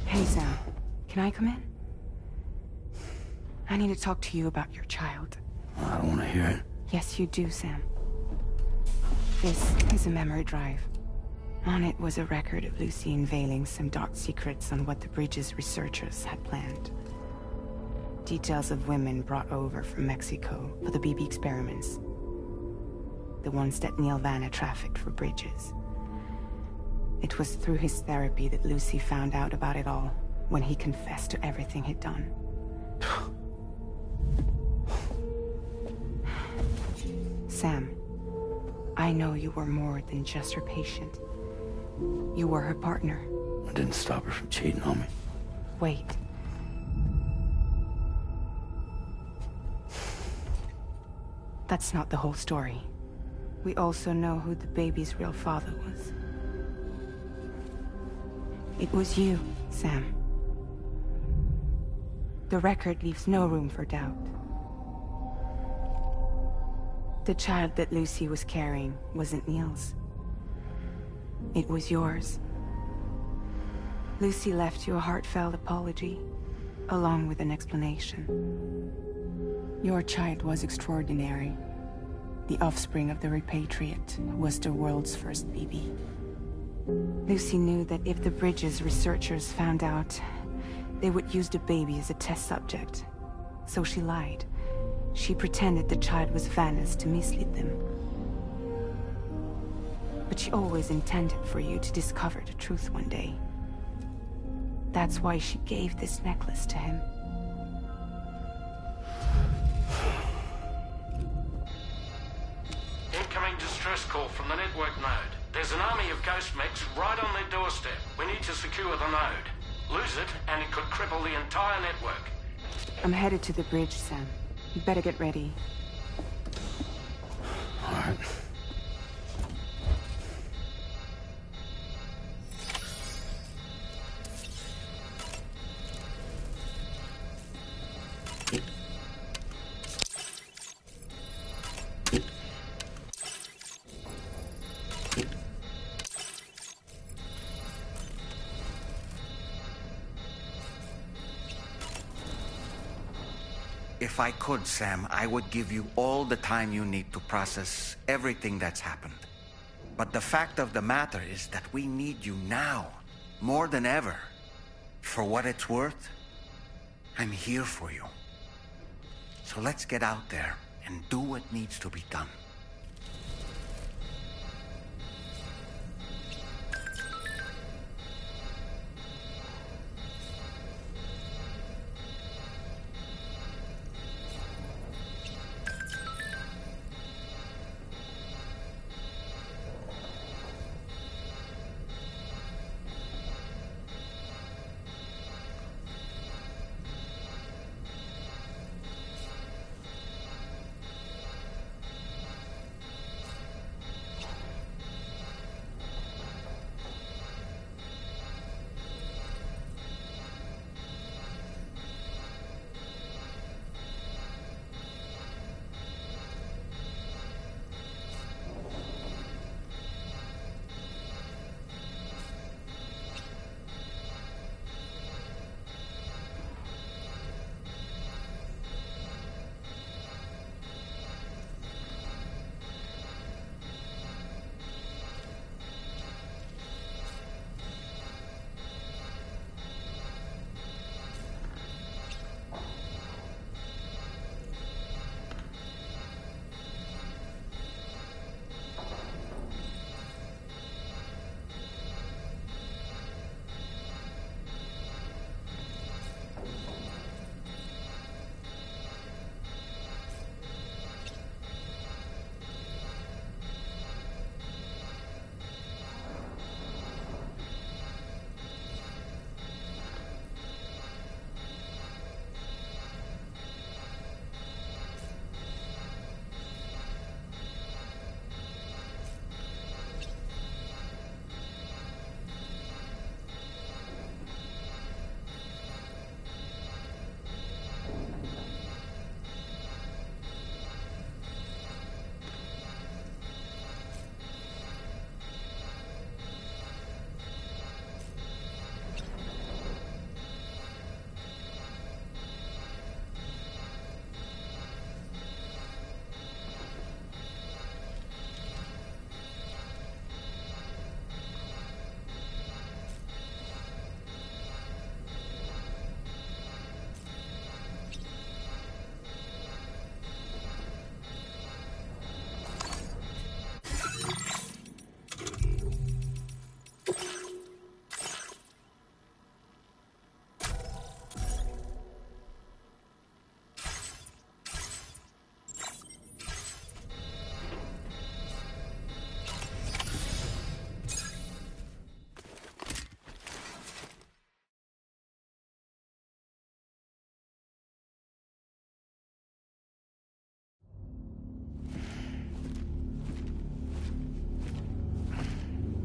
Hey, Sam. Can I come in? I need to talk to you about your child. I don't want to hear it. Yes, you do, Sam. This is a memory drive. On it was a record of Lucy unveiling some dark secrets on what the Bridges researchers had planned. Details of women brought over from Mexico for the BB experiments. The ones that Neil Vanna trafficked for Bridges. It was through his therapy that Lucy found out about it all, when he confessed to everything he'd done. Sam, I know you were more than just her patient. You were her partner. I didn't stop her from cheating on me. Wait. That's not the whole story. We also know who the baby's real father was. It was you, Sam. The record leaves no room for doubt. The child that Lucy was carrying wasn't Neil's. It was yours. Lucy left you a heartfelt apology, along with an explanation. Your child was extraordinary, the offspring of the repatriate, who was the world's first BB. Lucy knew that if the Bridges researchers found out, they would use the baby as a test subject. So she lied. She pretended the child was Vanna's to mislead them. But she always intended for you to discover the truth one day. That's why she gave this necklace to him. Incoming distress call from the network node. There's an army of ghost mechs right on their doorstep. We need to secure the node. Lose it, and it could cripple the entire network. I'm headed to the bridge, Sam. You better get ready. All right. If I could, Sam, I would give you all the time you need to process everything that's happened. But the fact of the matter is that we need you now, more than ever. For what it's worth, I'm here for you. So let's get out there and do what needs to be done.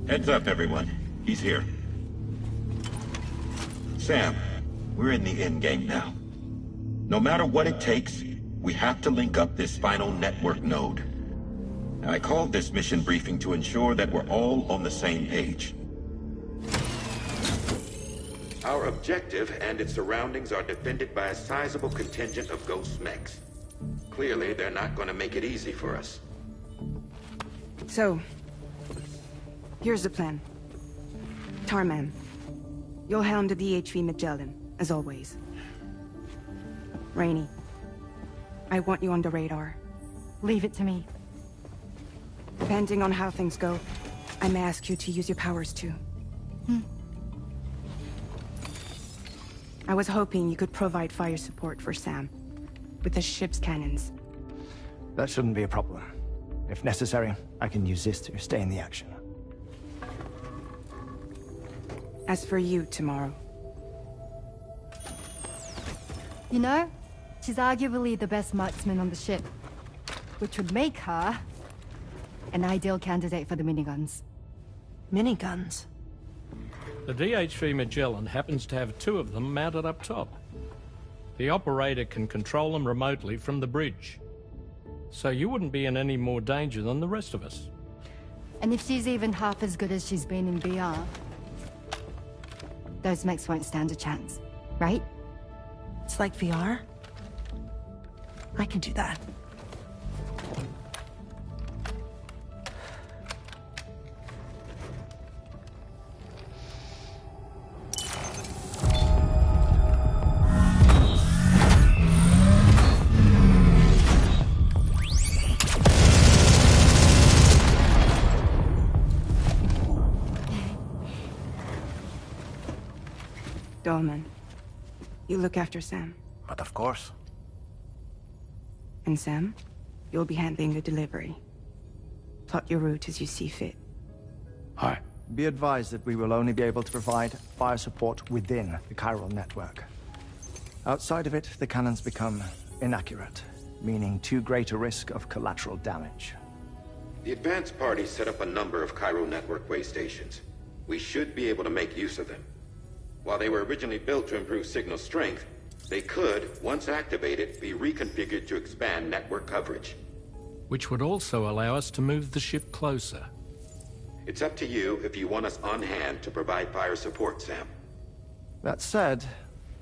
Heads up, everyone. He's here. Sam, we're in the endgame now. No matter what it takes, we have to link up this final network node. I called this mission briefing to ensure that we're all on the same page. Our objective and its surroundings are defended by a sizable contingent of ghost mechs. Clearly, they're not going to make it easy for us. So, here's the plan. Tarman, you'll helm the DHV Magellan, as always. Rainey, I want you on the radar. Leave it to me. Depending on how things go, I may ask you to use your powers too. I was hoping you could provide fire support for Sam, with the ship's cannons. That shouldn't be a problem. If necessary, I can use this to stay in the action. As for you, tomorrow. You know, she's arguably the best marksman on the ship, which would make her an ideal candidate for the miniguns. Miniguns? The DHV Magellan happens to have 2 of them mounted up top. The operator can control them remotely from the bridge. So you wouldn't be in any more danger than the rest of us. And if she's even half as good as she's been in VR, those mechs won't stand a chance, right? It's like VR? I can do that. Dolman, you look after Sam. But of course. And Sam, you'll be handling the delivery. Plot your route as you see fit. Aye. Be advised that we will only be able to provide fire support within the chiral network. Outside of it, the cannons become inaccurate, meaning too great a risk of collateral damage. The advanced party set up a number of chiral network way stations. We should be able to make use of them. While they were originally built to improve signal strength, they could, once activated, be reconfigured to expand network coverage. Which would also allow us to move the ship closer. It's up to you if you want us on hand to provide fire support, Sam. That said,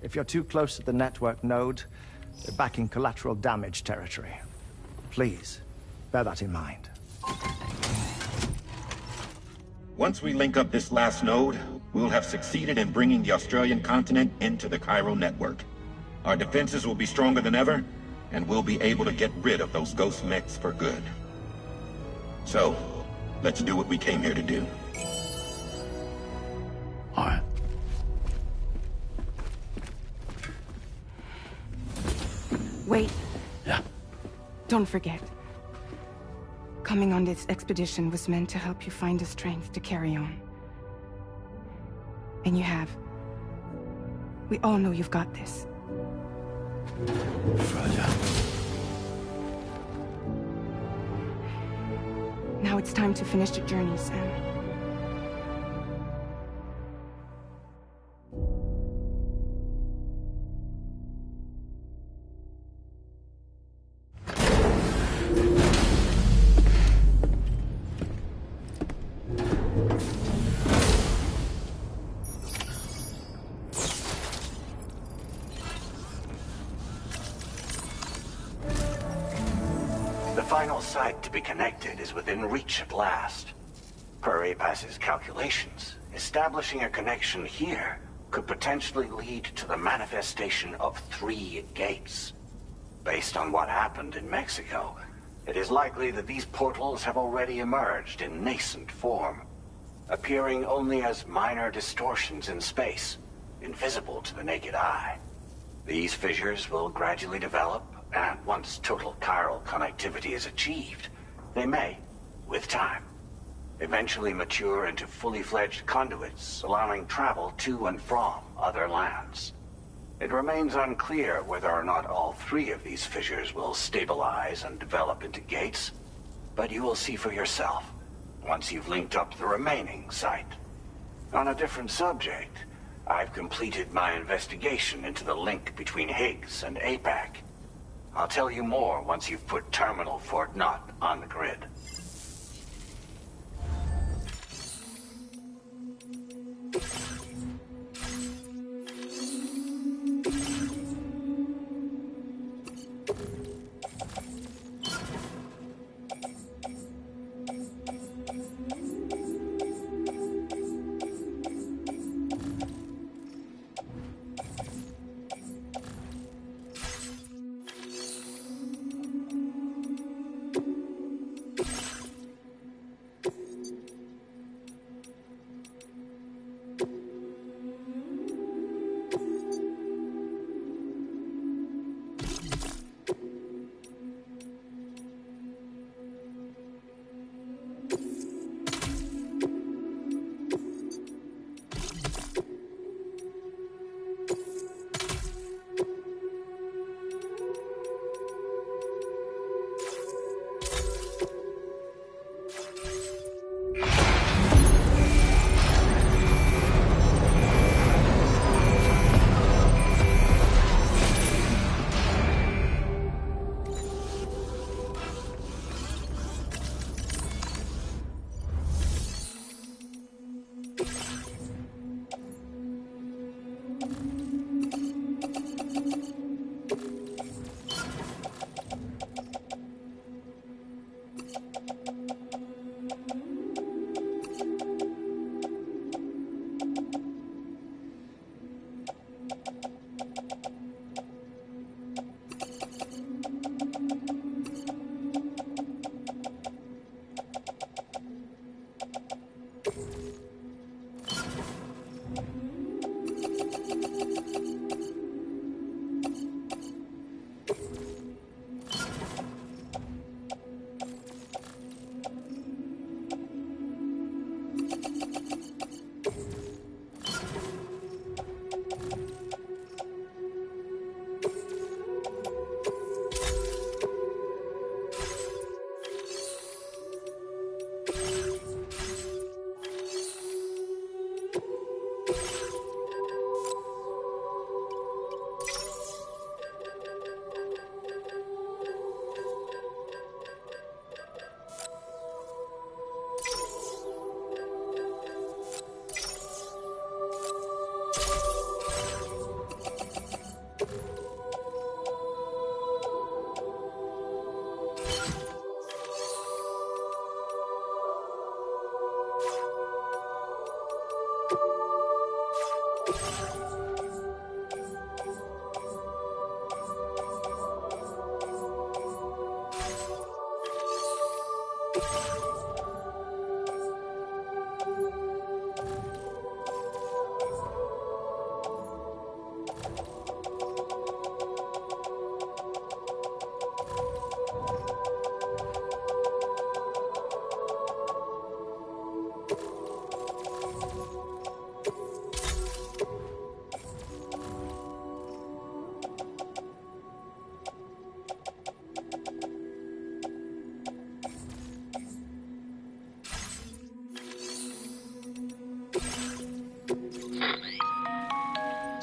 if you're too close to the network node, you're back in collateral damage territory. Please, bear that in mind. Once we link up this last node, we'll have succeeded in bringing the Australian continent into the chiral network. Our defenses will be stronger than ever, and we'll be able to get rid of those ghost mechs for good. So, let's do what we came here to do. All right. Wait. Yeah? Don't forget. Coming on this expedition was meant to help you find the strength to carry on. And you have. We all know you've got this. Fragile. Now it's time to finish the journey, Sam. The final site to be connected is within reach at last. Per APAS's calculations, establishing a connection here could potentially lead to the manifestation of 3 gates. Based on what happened in Mexico, it is likely that these portals have already emerged in nascent form, appearing only as minor distortions in space, invisible to the naked eye. These fissures will gradually develop, and once total chiral connectivity is achieved, they may, with time, eventually mature into fully fledged conduits, allowing travel to and from other lands. It remains unclear whether or not all 3 of these fissures will stabilize and develop into gates, but you will see for yourself once you've linked up the remaining site. On a different subject, I've completed my investigation into the link between Higgs and APAC. I'll tell you more once you've put Terminal Fort Knott on the grid.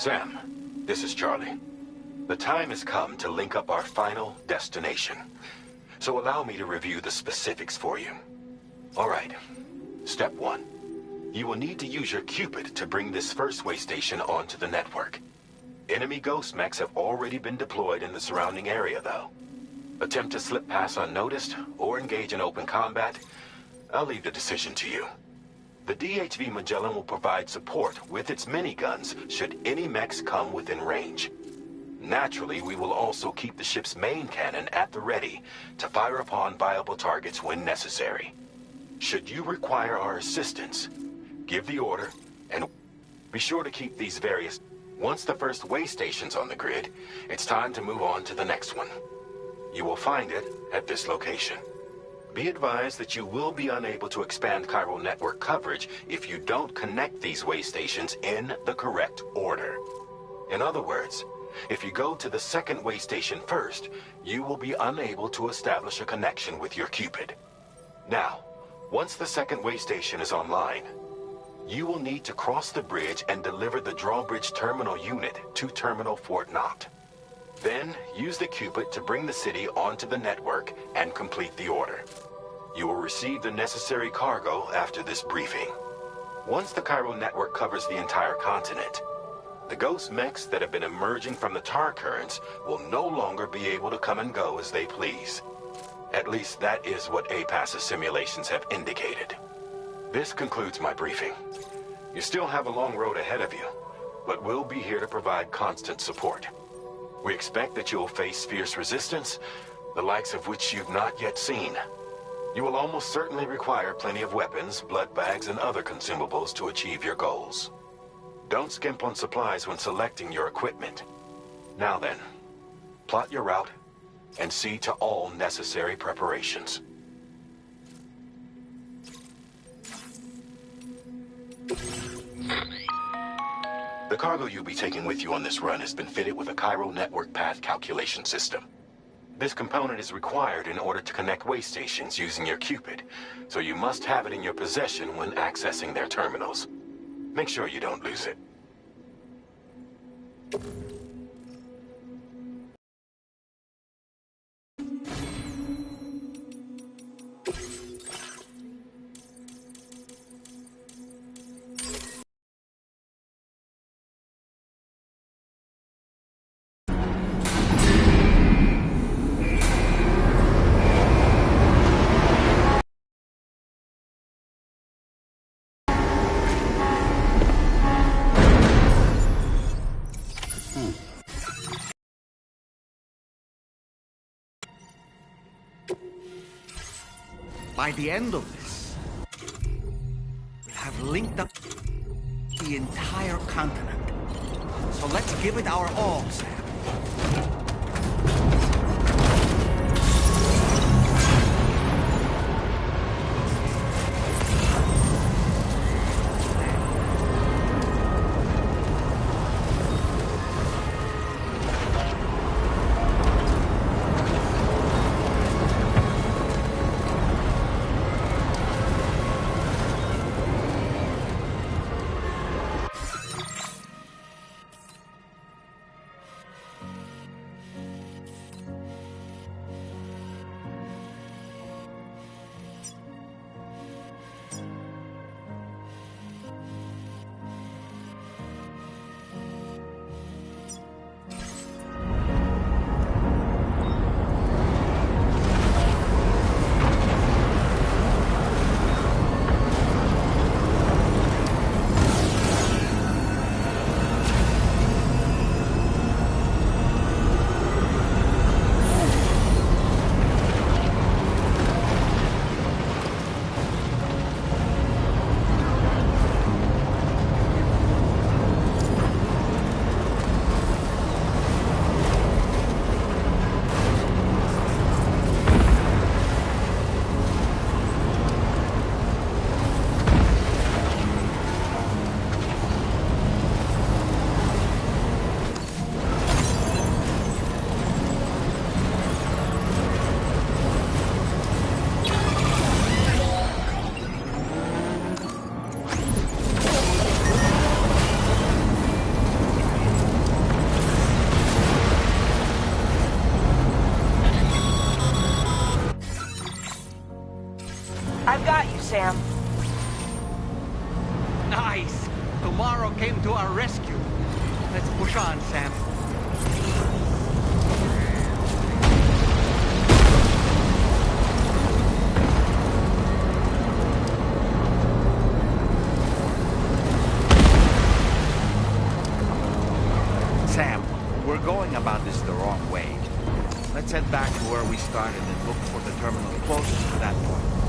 Sam, this is Charlie. The time has come to link up our final destination. So allow me to review the specifics for you. All right. Step 1. You will need to use your Cupid to bring this first way station onto the network. Enemy ghost mechs have already been deployed in the surrounding area, though. Attempt to slip past unnoticed or engage in open combat, I'll leave the decision to you. The DHV Magellan will provide support with its miniguns should any mechs come within range. Naturally, we will also keep the ship's main cannon at the ready to fire upon viable targets when necessary. Should you require our assistance, give the order, and be sure to keep these various... Once the first way station's on the grid, it's time to move on to the next one. You will find it at this location. Be advised that you will be unable to expand chiral network coverage if you don't connect these way stations in the correct order. In other words, if you go to the second way station first, you will be unable to establish a connection with your Cupid. Now, once the second way station is online, you will need to cross the bridge and deliver the drawbridge terminal unit to Terminal Fort Knott. Then, use the Cupid to bring the city onto the network and complete the order. You will receive the necessary cargo after this briefing. Once the chiral network covers the entire continent, the ghost mechs that have been emerging from the tar currents will no longer be able to come and go as they please. At least that is what APAS's simulations have indicated. This concludes my briefing. You still have a long road ahead of you, but we'll be here to provide constant support. We expect that you will face fierce resistance, the likes of which you've not yet seen. You will almost certainly require plenty of weapons, blood bags, and other consumables to achieve your goals. Don't skimp on supplies when selecting your equipment. Now then, plot your route and see to all necessary preparations. The cargo you'll be taking with you on this run has been fitted with a chiral network path calculation system. This component is required in order to connect way stations using your Cupid, so you must have it in your possession when accessing their terminals. Make sure you don't lose it. By the end of this, we'll have linked up the entire continent. So let's give it our all, Sam. I've got you, Sam. Nice! Tomorrow came to our rescue. Let's push on, Sam. Sam, we're going about this the wrong way. Let's head back to where we started and look for the terminal closest to that point.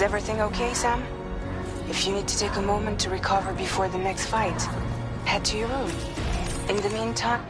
everything okay, Sam? If you need to take a moment to recover before the next fight, head to your room. In the meantime...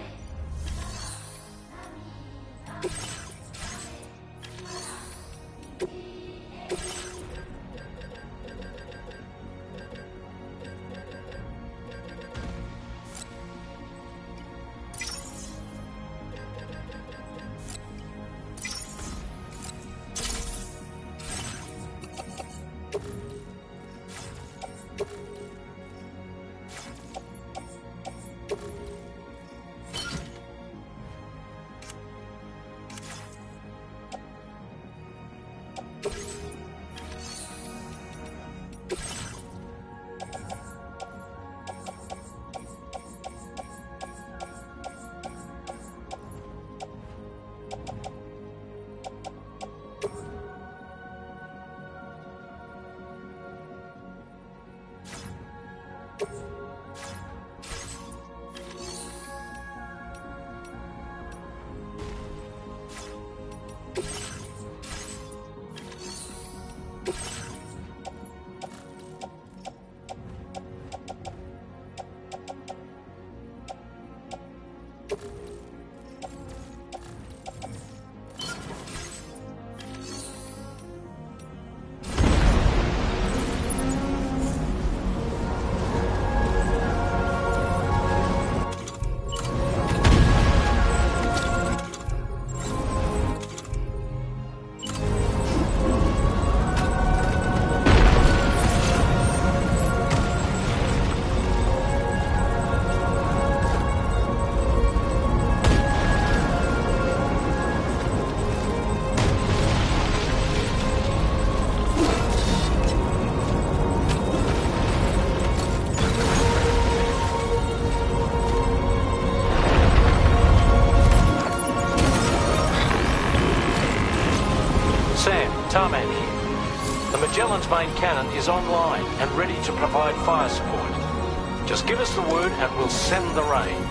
Tarman here. The Magellan's main cannon is online and ready to provide fire support. Just give us the word and we'll send the rain.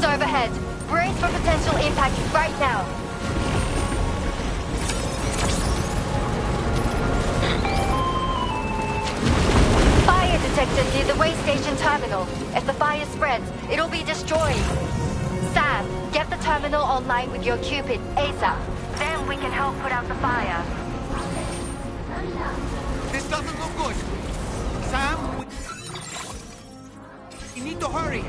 Overhead. Brace for potential impact right now. Fire detected near the way station terminal. If the fire spreads, it'll be destroyed. Sam, get the terminal online with your Cupid ASAP. Then we can help put out the fire. This doesn't look good. Sam, we need to hurry.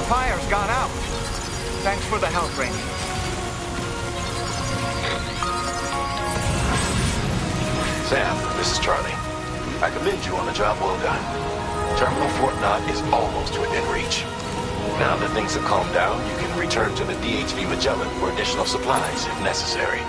fire's gone out. Thanks for the help, Rainey. Sam, this is Charlie. I commend you on the job well done. Terminal Fort Knott is almost within reach. Now that things have calmed down, you can return to the DHV Magellan for additional supplies if necessary.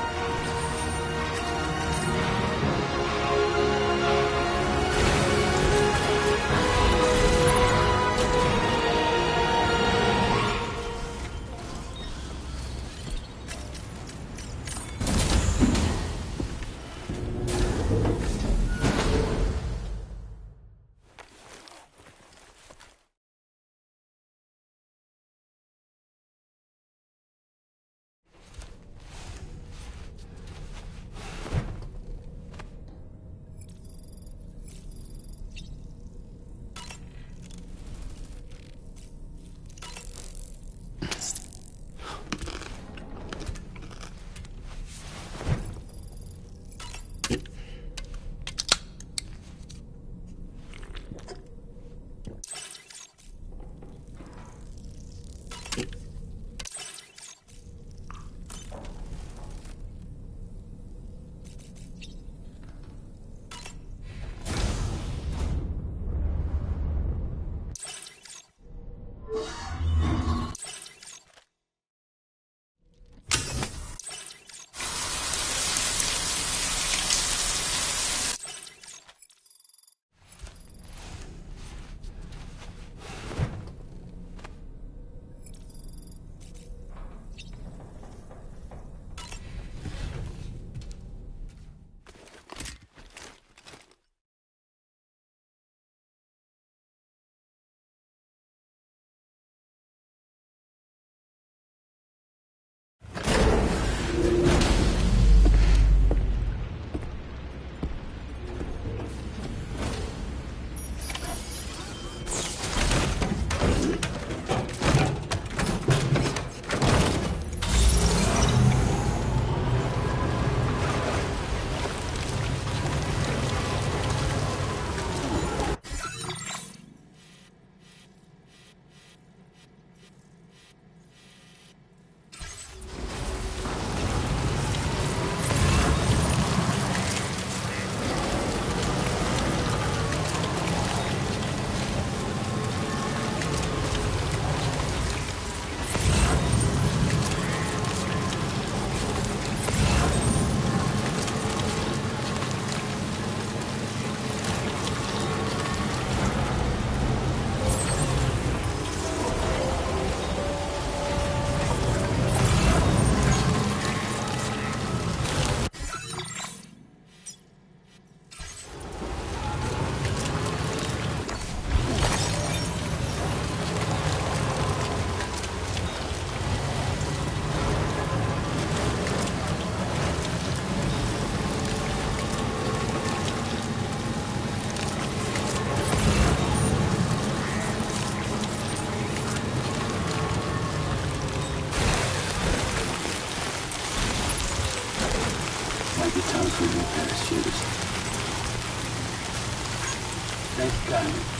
Thank God.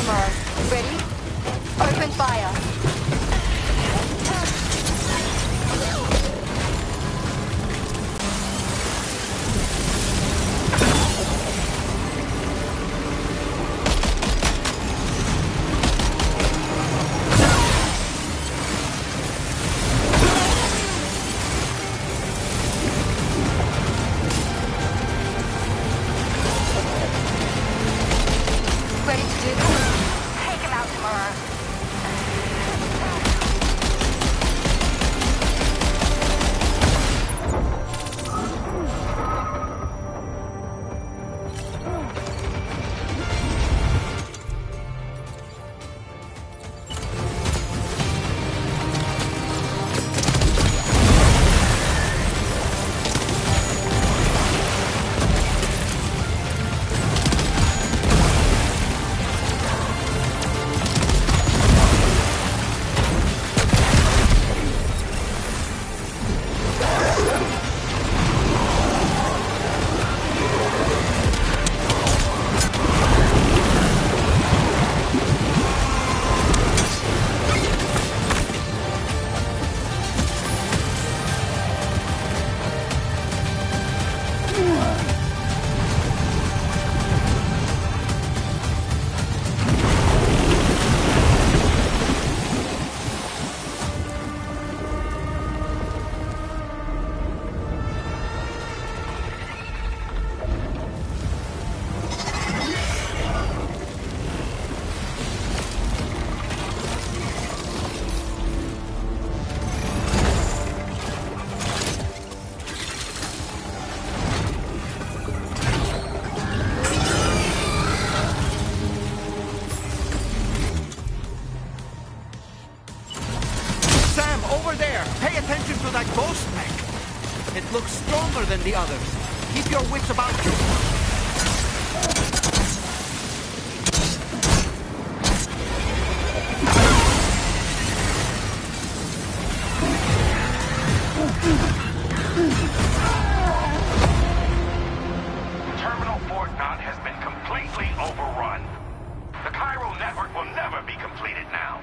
tomorrow. Ready? Open fire. Ready to do this? Take him out tomorrow. Sam, over there! Pay attention to that ghost mech! It looks stronger than the others. Keep your wits about you. Terminal Fort Knot has been completely overrun. The chiral network will never be completed now.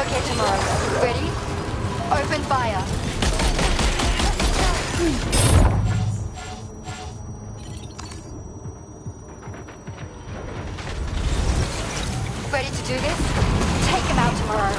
Okay, tomorrow. Ready? Open fire. Ready to do this? Take him out tomorrow.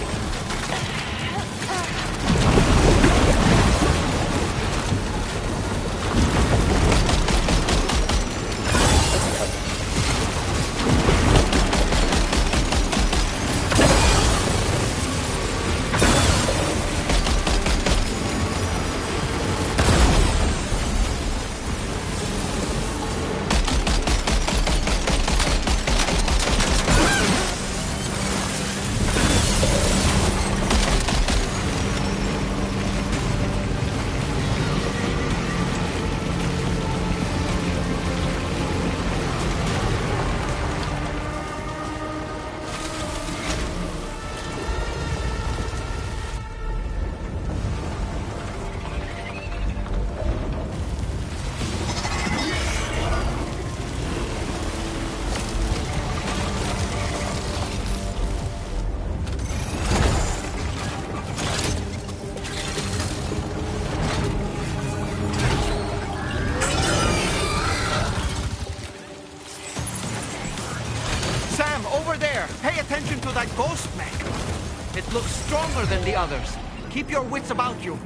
That ghost mech. It looks stronger than the others. Keep your wits about you.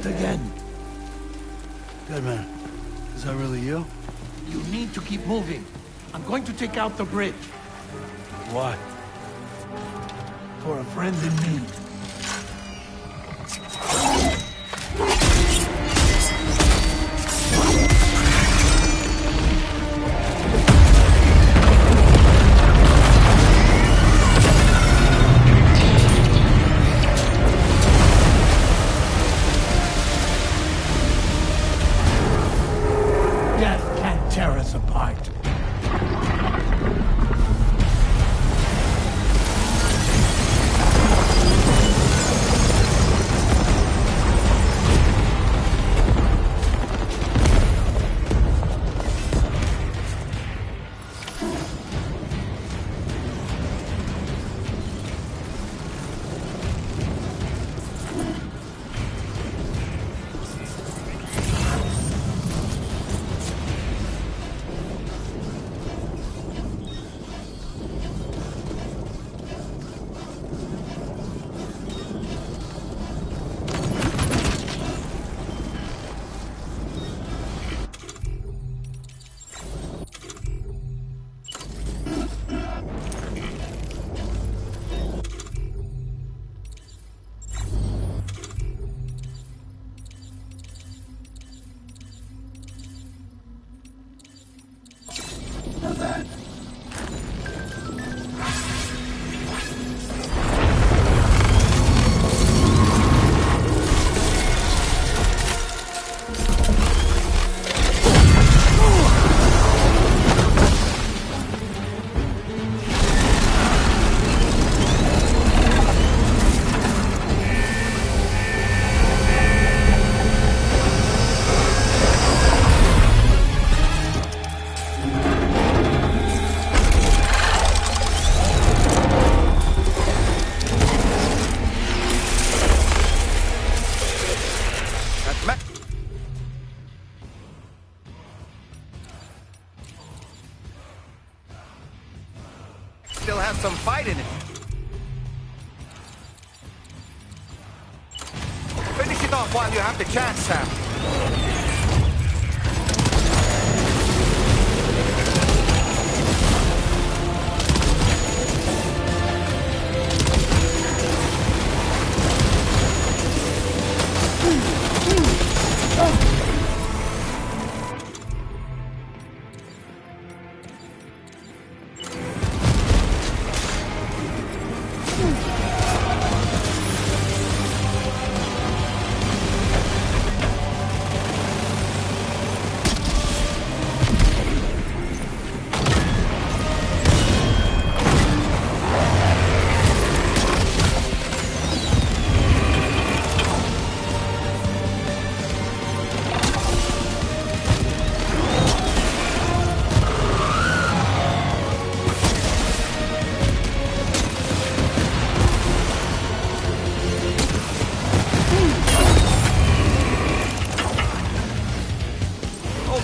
Again. Good man. Is that really you? You need to keep moving. I'm going to take out the bridge. Why? For a friend in need. off while you have the chance, Sam.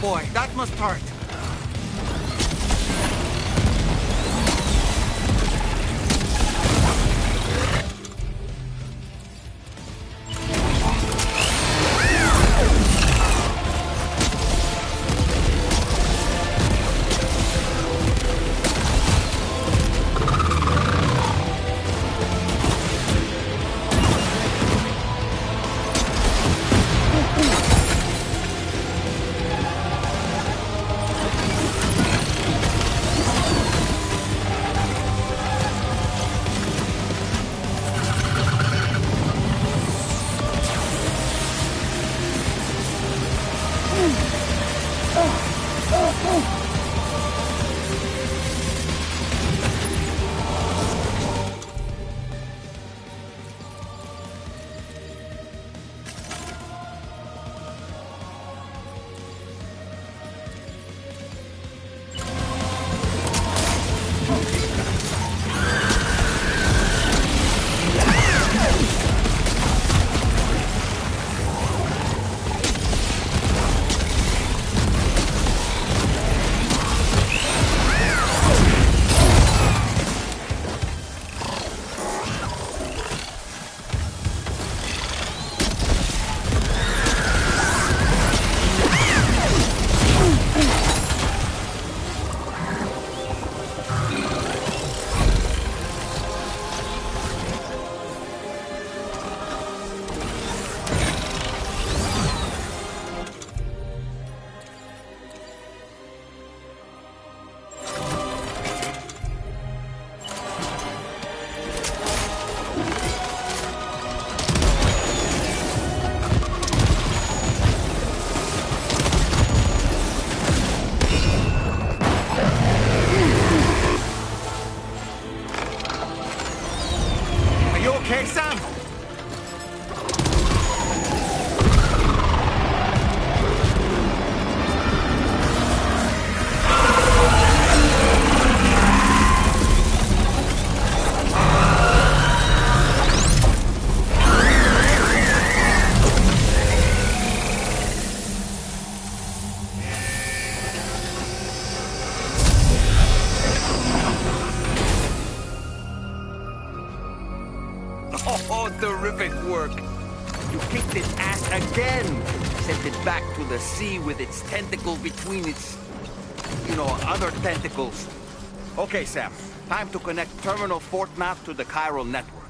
Boy, that must hurt. Oh, terrific work. You kicked its ass again. Sent it back to the sea with its tentacle between its, other tentacles. Okay, Sam. Time to connect Terminal Fort Map to the chiral network.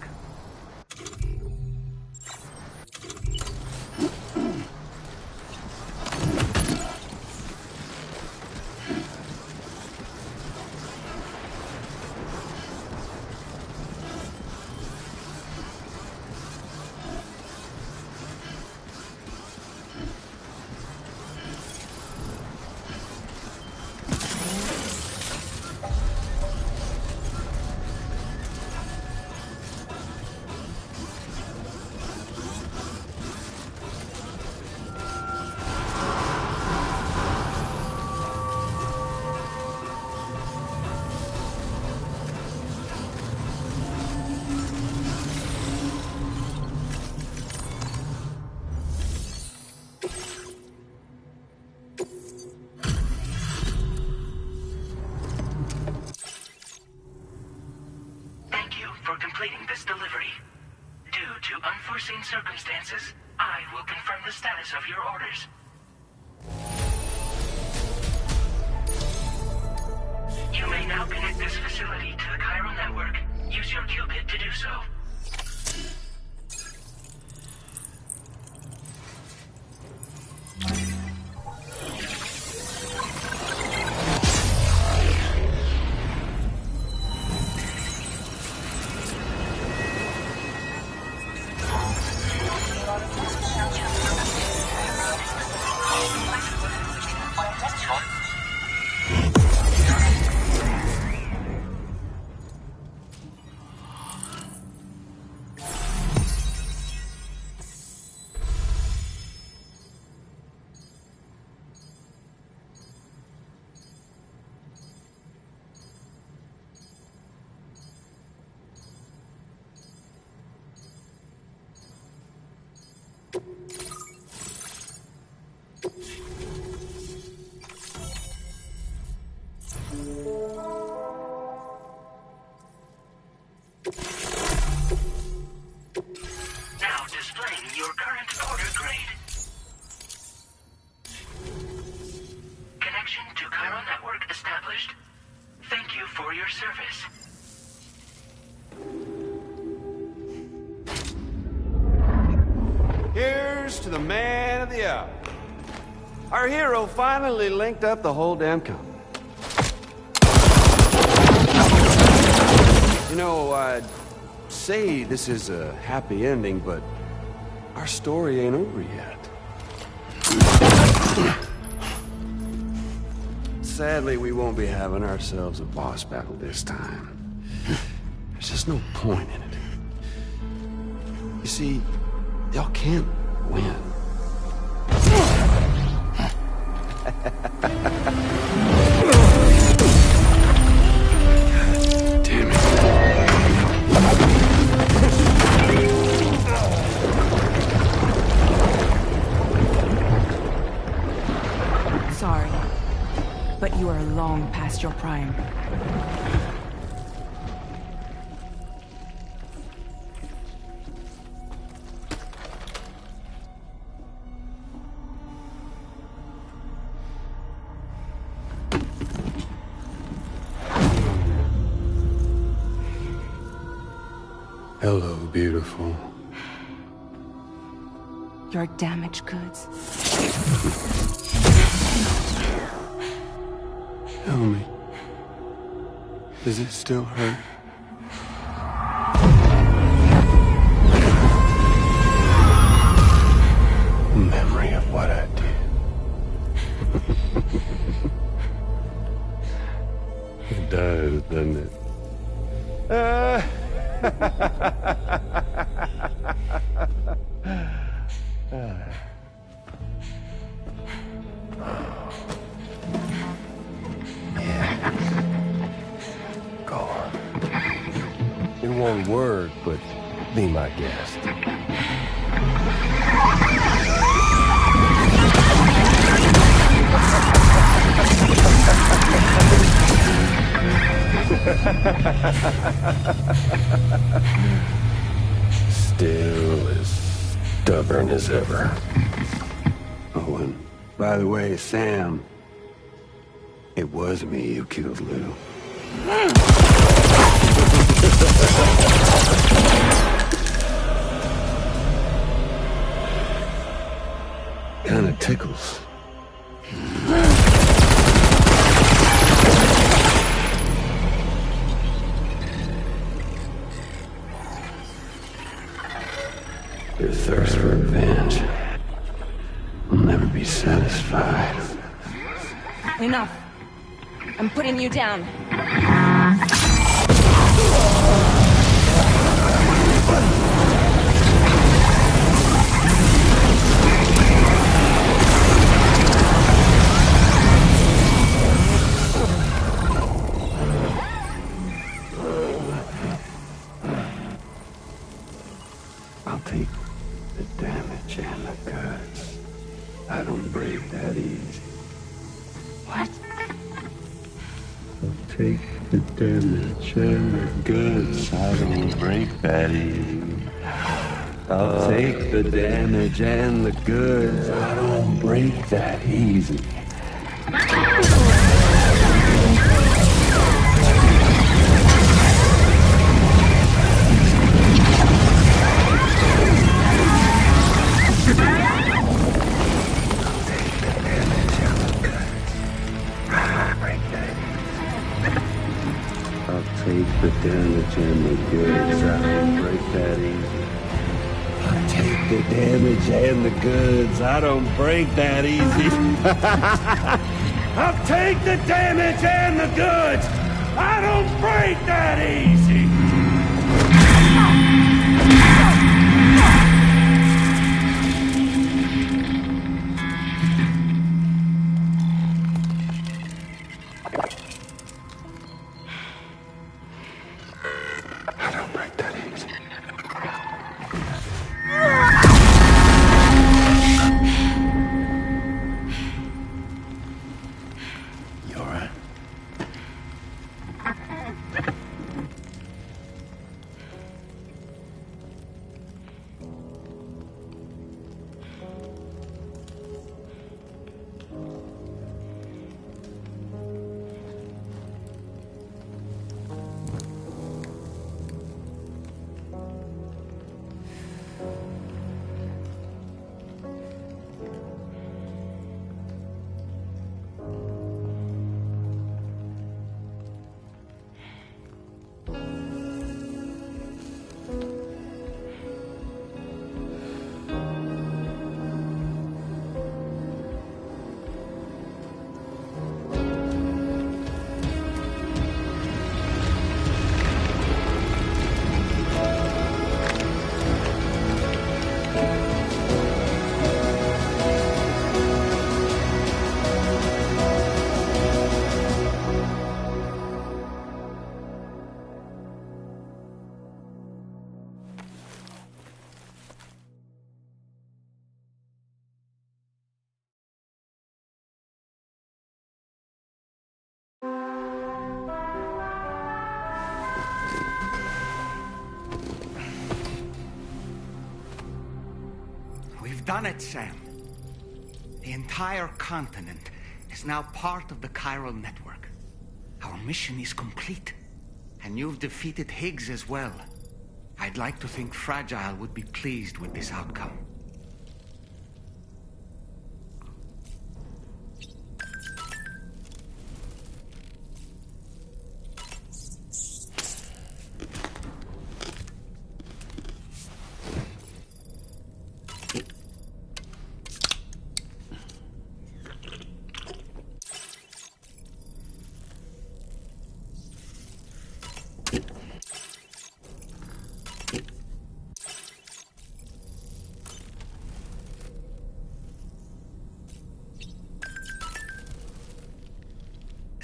Completing this delivery. Due to unforeseen circumstances, I will confirm the status of your orders. You may now connect this facility to the chiral network. Use your Cupid to do so. Now displaying your current order grade. Connection to chiral network established. Thank you for your service. Here's to the man of the hour. Our hero finally linked up the whole damn company. You know, I'd say this is a happy ending, but our story ain't over yet. Sadly, we won't be having ourselves a boss battle this time. There's just no point in it. You see, y'all can't win. Damn it. Sorry, but you are long past your prime. Hello, beautiful. Your damaged goods. Tell me, does it still hurt? Memory of what I did. It does, doesn't it? Go on. In one word, but be my guest. Still as stubborn as ever. Oh, and by the way, Sam, it was me who killed Lou. Kinda tickles. Your thirst for revenge will never be satisfied. Enough. I'm putting you down. I'll take the damage and the cuts. I don't break that easy. What? I'll take the damage and the goods. I don't break that easy. I'll take the damage and the goods. I don't break that easy. Take the damage and the goods. I don't break that easy. I take the damage and the goods. I don't break that easy. I'll take the damage and the goods. I don't break that easy. We've done it, Sam. The entire continent is now part of the chiral network. Our mission is complete. And you've defeated Higgs as well. I'd like to think Fragile would be pleased with this outcome.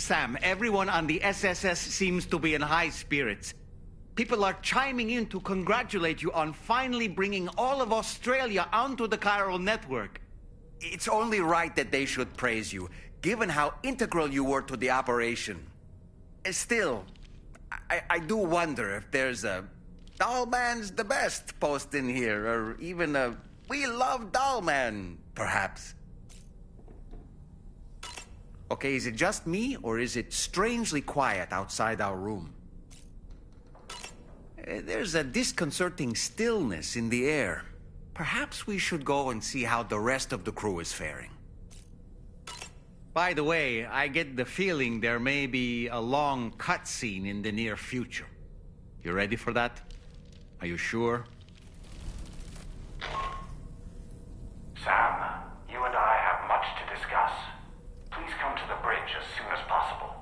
Sam, everyone on the SSS seems to be in high spirits. People are chiming in to congratulate you on finally bringing all of Australia onto the chiral network. It's only right that they should praise you, given how integral you were to the operation. Still, I do wonder if there's a Dollman's the best post in here, or even a We Love Dollman, perhaps. Okay, is it just me, or is it strangely quiet outside our room? There's a disconcerting stillness in the air. Perhaps we should go and see how the rest of the crew is faring. By the way, I get the feeling there may be a long cutscene in the near future. You ready for that? Are you sure? Sam, you and I have much to discuss. Please come to the bridge as soon as possible.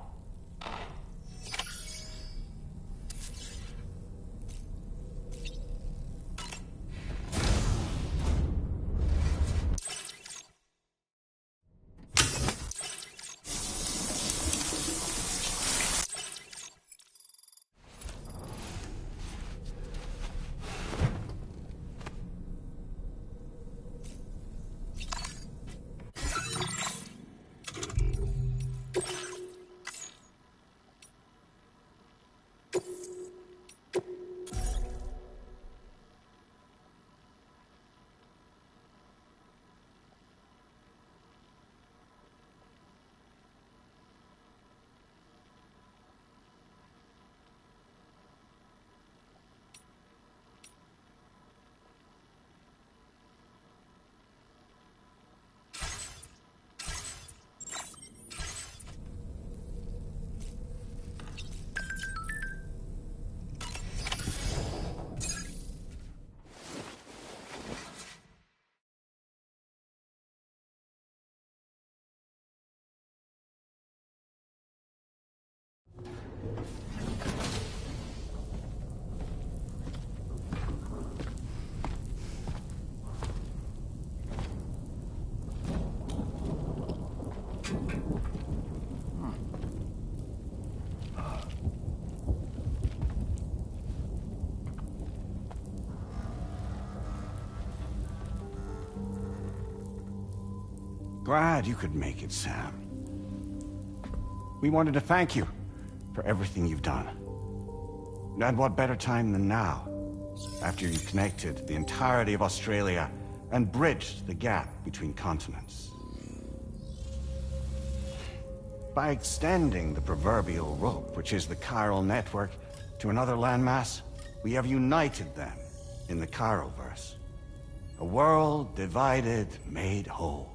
Glad you could make it, Sam. We wanted to thank you for everything you've done. And what better time than now, after you connected the entirety of Australia and bridged the gap between continents. By extending the proverbial rope, which is the chiral network, to another landmass, we have united them in the Chiroverse. A world divided, made whole.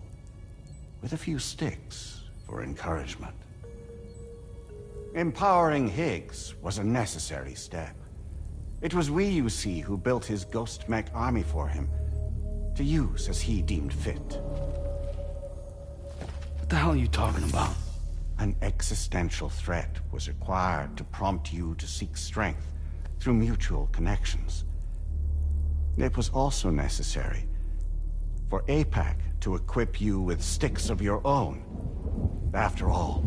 With a few sticks for encouragement. Empowering Higgs was a necessary step. It was we, you see, who built his ghost mech army for him, to use as he deemed fit. What the hell are you talking about? An existential threat was required to prompt you to seek strength through mutual connections. It was also necessary for APAC to equip you with sticks of your own. After all,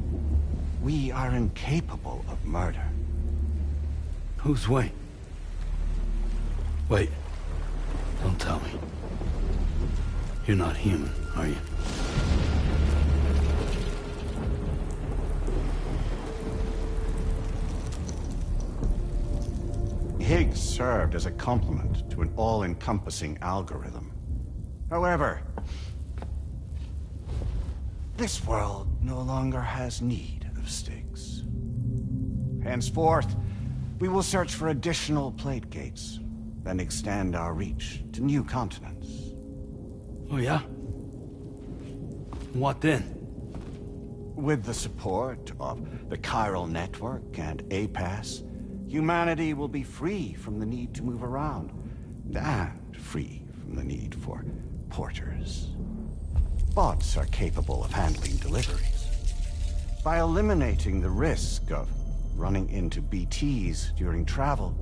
we are incapable of murder. Who's we? Wait. Don't tell me. You're not human, are you? Higgs served as a complement to an all-encompassing algorithm. However, this world no longer has need of sticks. Henceforth, we will search for additional plate gates, then extend our reach to new continents. Oh yeah? What then? With the support of the chiral network and APAS, humanity will be free from the need to move around, and free from the need for porters. Bots are capable of handling deliveries. By eliminating the risk of running into BTs during travel,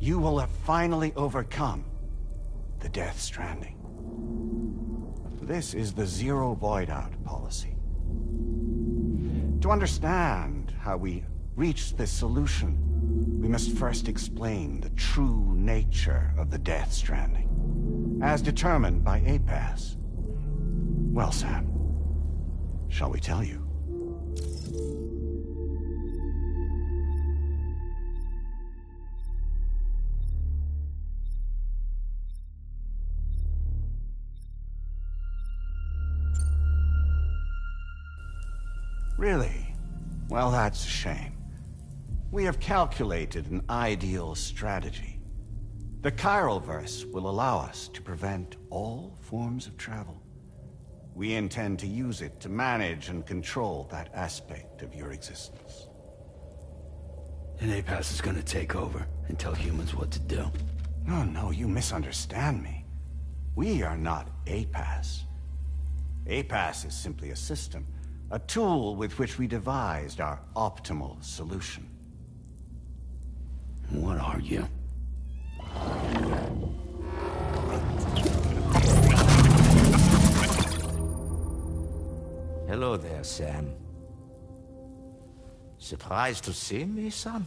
you will have finally overcome the Death Stranding. This is the Zero Void Out policy. To understand how we reached this solution, we must first explain the true nature of the Death Stranding, as determined by APAS. Well, Sam, shall we tell you? Really? Well, that's a shame. We have calculated an ideal strategy. The Chiroverse will allow us to prevent all forms of travel. We intend to use it to manage and control that aspect of your existence. And APAS is gonna take over and tell humans what to do. No, you misunderstand me. We are not APAS. APAS is simply a system, a tool with which we devised our optimal solution. What are you? Hello there, Sam. Surprised to see me, son?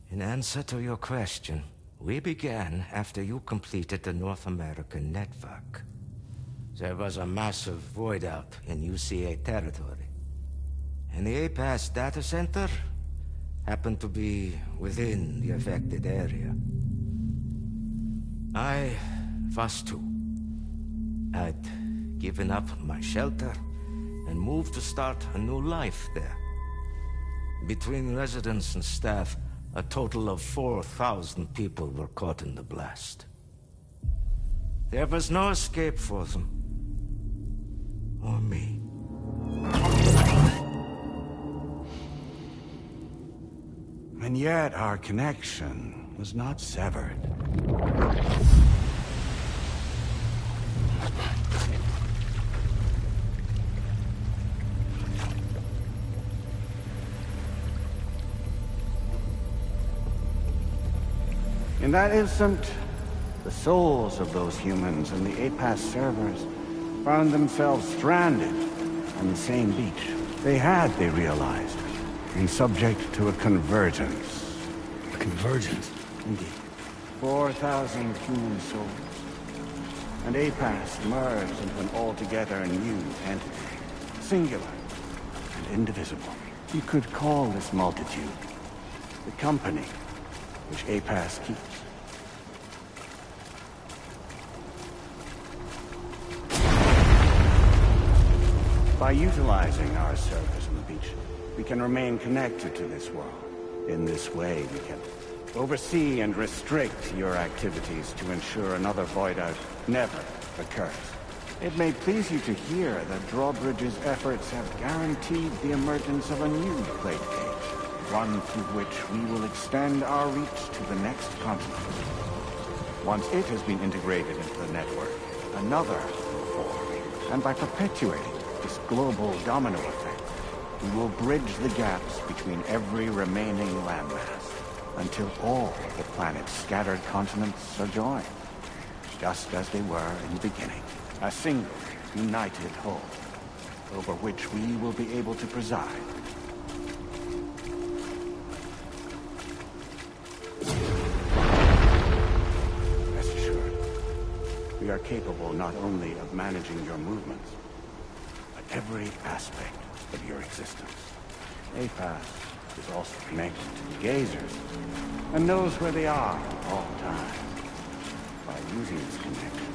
In answer to your question, we began after you completed the North American network. There was a massive void out in UCA territory. And the APAS data center happened to be within the affected area. I was too. I'd given up my shelter and moved to start a new life there. Between residents and staff, a total of 4,000 people were caught in the blast. There was no escape for them. Or me. And yet our connection was not severed. In that instant, the souls of those humans and the APAS servers found themselves stranded on the same beach. They realized, been subject to a convergence. A convergence? Indeed. 4,000 human souls. and APAS merged into an altogether new entity, singular and indivisible. You could call this multitude the company which APAS keeps. By utilizing our service on the beach, we can remain connected to this world. In this way, we can oversee and restrict your activities to ensure another void out never occurs. It may please you to hear that Drawbridge's efforts have guaranteed the emergence of a new plate cage, one through which we will extend our reach to the next continent. Once it has been integrated into the network, another will form, and by perpetuating this global domino effect, we will bridge the gaps between every remaining landmass until all the planet's scattered continents are joined, just as they were in the beginning. A single, united whole, over which we will be able to preside. Rest assured, we are capable not only of managing your movements, but every aspect of your existence. APAS is also connected to the gazers, and knows where they are at all times. By using this connection,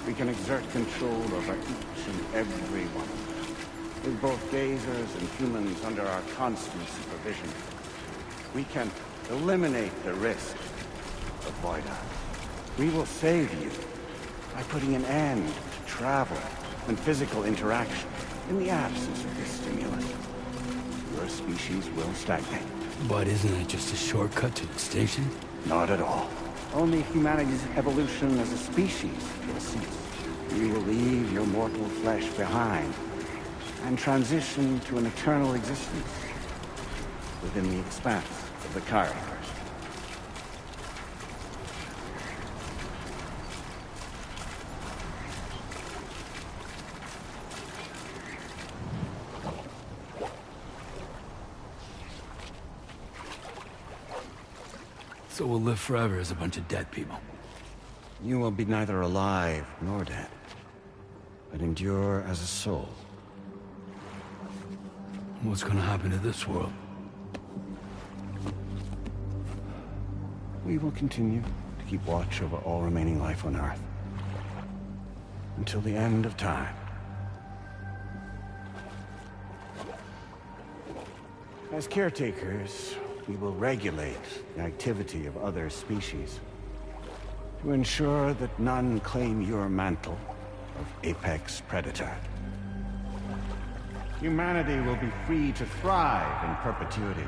we can exert control over each and every one of them. With both gazers and humans under our constant supervision, we can eliminate the risk of void out. We will save you by putting an end to travel and physical interaction in the absence of this stimulus. Your species will stagnate. But isn't it just a shortcut to extinction? Not at all. Only humanity's evolution as a species will cease. You will leave your mortal flesh behind and transition to an eternal existence within the expanse of the Chiron. So we'll live forever as a bunch of dead people. You will be neither alive nor dead, but endure as a soul. What's gonna happen to this world? We will continue to keep watch over all remaining life on Earth until the end of time. As caretakers, we will regulate the activity of other species to ensure that none claim your mantle of apex predator. Humanity will be free to thrive in perpetuity,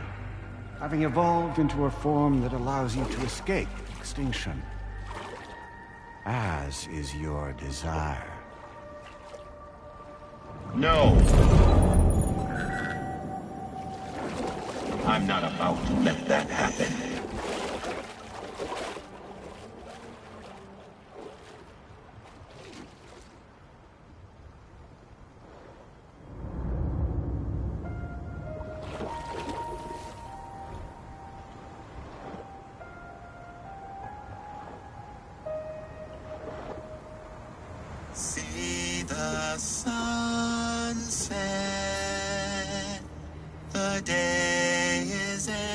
having evolved into a form that allows you to escape extinction, as is your desire. No! I'm not about to let that happen. See the sunset, the day is ending.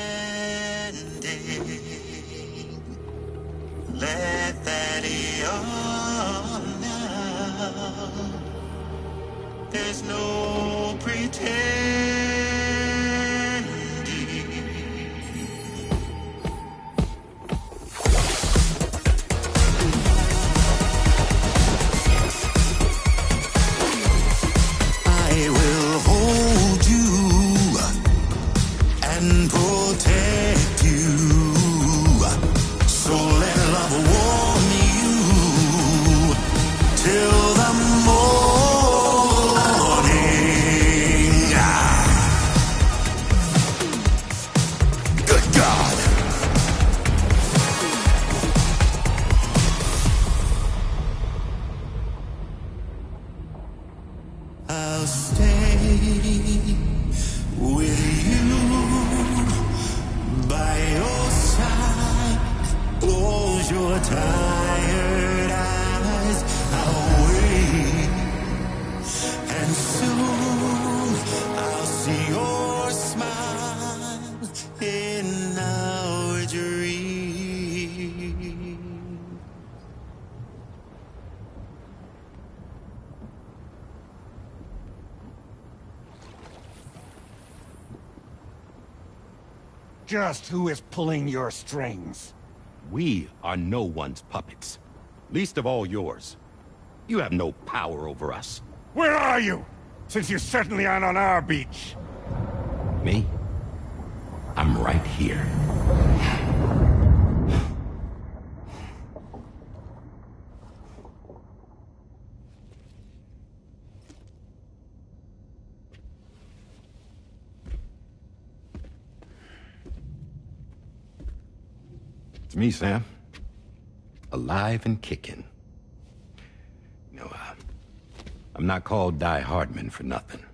Let that yawn now. There's no pretending. I will hold you and protect you. So let love warm you till the morning. Good God. I'll stay with you by your side. Close your tired eyes. just who is pulling your strings. We are no one's puppets. Least of all yours. You have no power over us. Where are you? Since you certainly aren't on our beach. Me? I'm right here. It's me, Sam. Alive and kicking. You know, I'm not called Die Hardman for nothing.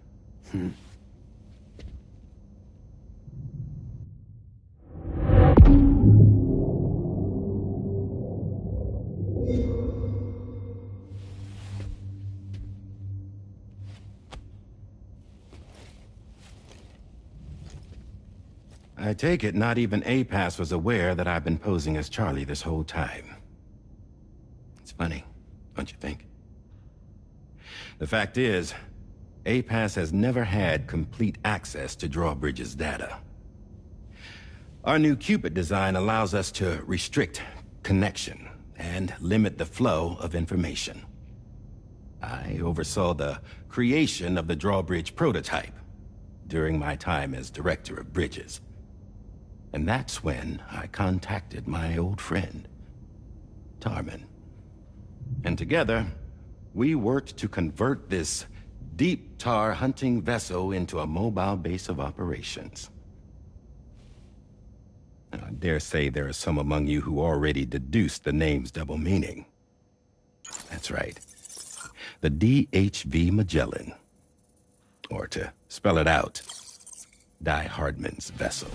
I take it not even APAS was aware that I've been posing as Charlie this whole time. It's funny, don't you think? The fact is, APAS has never had complete access to Drawbridge's data. Our new Cupid design allows us to restrict connection and limit the flow of information. I oversaw the creation of the Drawbridge prototype during my time as Director of Bridges. And that's when I contacted my old friend, Tarman. And together, we worked to convert this deep tar hunting vessel into a mobile base of operations. And I dare say there are some among you who already deduced the name's double meaning. That's right. The DHV Magellan. Or to spell it out, Die Hardman's vessel.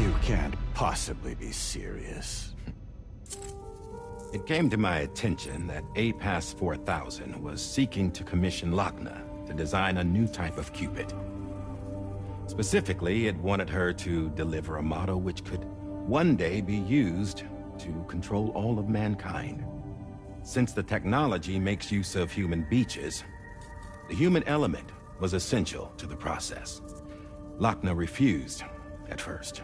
You can't possibly be serious. It came to my attention that APAS 4000 was seeking to commission Lochna to design a new type of Cupid. Specifically, it wanted her to deliver a model which could one day be used to control all of mankind. Since the technology makes use of human beaches, the human element was essential to the process. Lochna refused at first,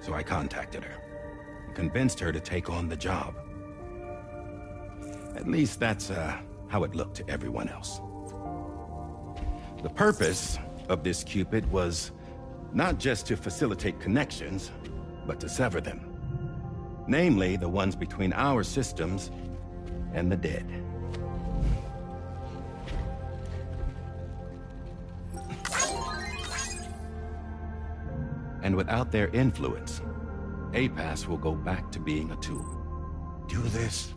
so I contacted her and convinced her to take on the job. At least that's how it looked to everyone else. The purpose of this Cupid was not just to facilitate connections, but to sever them. Namely, the ones between our systems and the dead. And without their influence, APAS will go back to being a tool. Do this,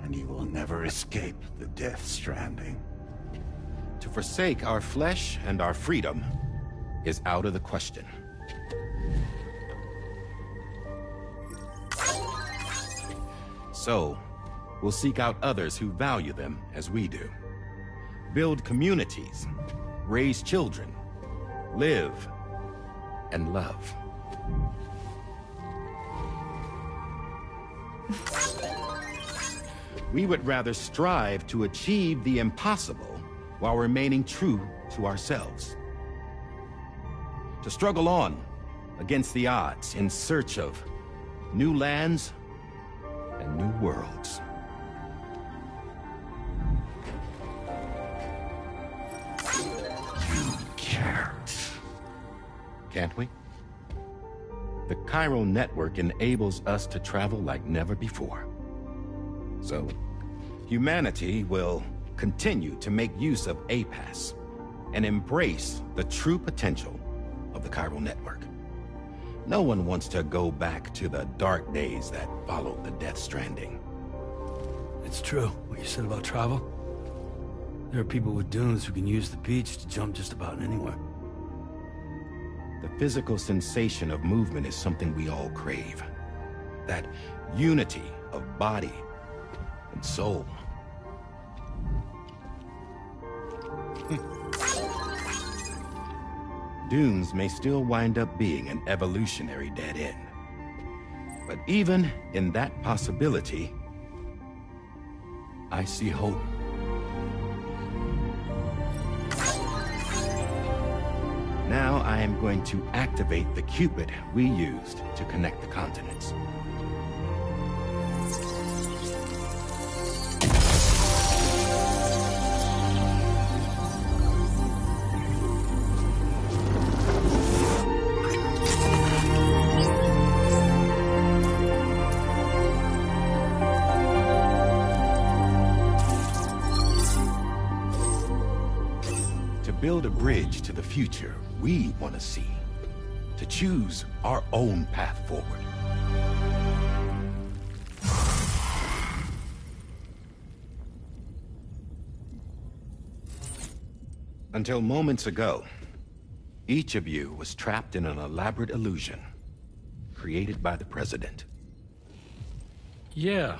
and you will never escape the Death Stranding. To forsake our flesh and our freedom is out of the question. So, we'll seek out others who value them as we do. Build communities, raise children, live, and love. We would rather strive to achieve the impossible while remaining true to ourselves. To struggle on against the odds in search of new lands and new worlds. You can't. Can't we? The chiral network enables us to travel like never before. So, humanity will continue to make use of APAS and embrace the true potential of the chiral network. No one wants to go back to the dark days that followed the Death Stranding. It's true, what you said about travel. There are people with dunes who can use the beach to jump just about anywhere. The physical sensation of movement is something we all crave. That unity of body and soul. Dunes may still wind up being an evolutionary dead end. But even in that possibility, I see hope. Now I am going to activate the Cupid we used to connect the continents. Build a bridge to the future we want to see, to choose our own path forward. Until moments ago, each of you was trapped in an elaborate illusion created by the President. Yeah,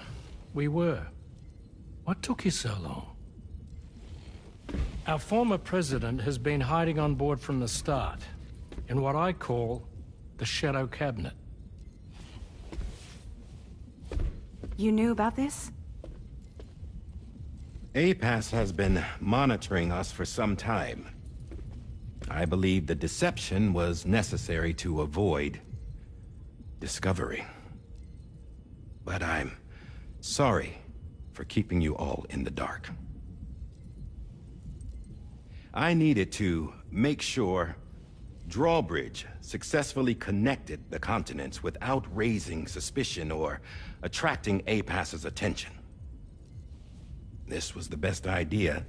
we were. What took you so long? Our former president has been hiding on board from the start, in what I call the Shadow Cabinet. You knew about this? APAS has been monitoring us for some time. I believe the deception was necessary to avoid discovery. But I'm sorry for keeping you all in the dark. I needed to make sure Drawbridge successfully connected the continents without raising suspicion or attracting APAS's attention. This was the best idea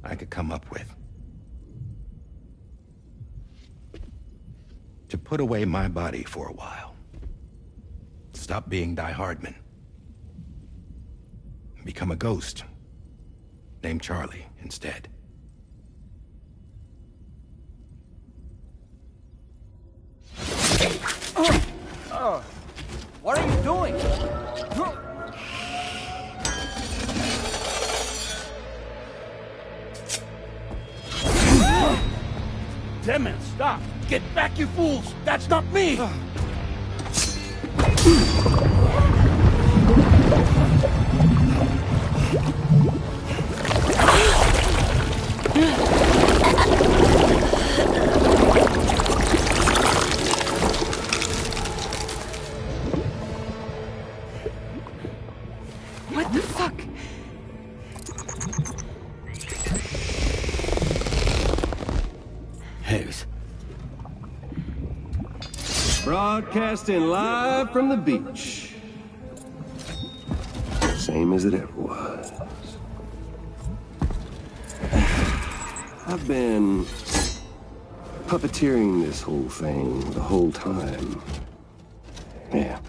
I could come up with. To put away my body for a while. Stop being Die Hardman. Become a ghost. Named Charlie instead. What are you doing? Damn it, stop! Get back, you fools! That's not me! What the fuck? Hayes. Broadcasting live from the beach. Same as it ever was. I've been puppeteering this whole thing the whole time. Yeah.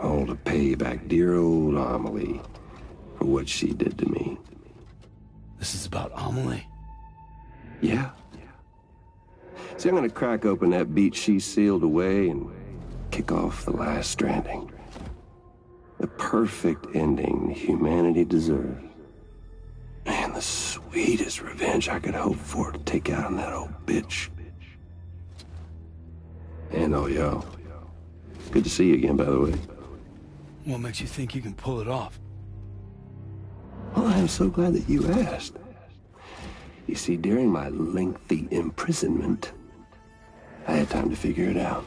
All to pay back dear old Amelie for what she did to me. This is about Amelie? Yeah. See, I'm gonna crack open that beach she sealed away and kick off the last stranding. The perfect ending humanity deserves. And the sweetest revenge I could hope for to take out on that old bitch. And all y'all. Good to see you again, by the way. What makes you think you can pull it off? Well, I'm so glad that you asked. You see, during my lengthy imprisonment, I had time to figure it out.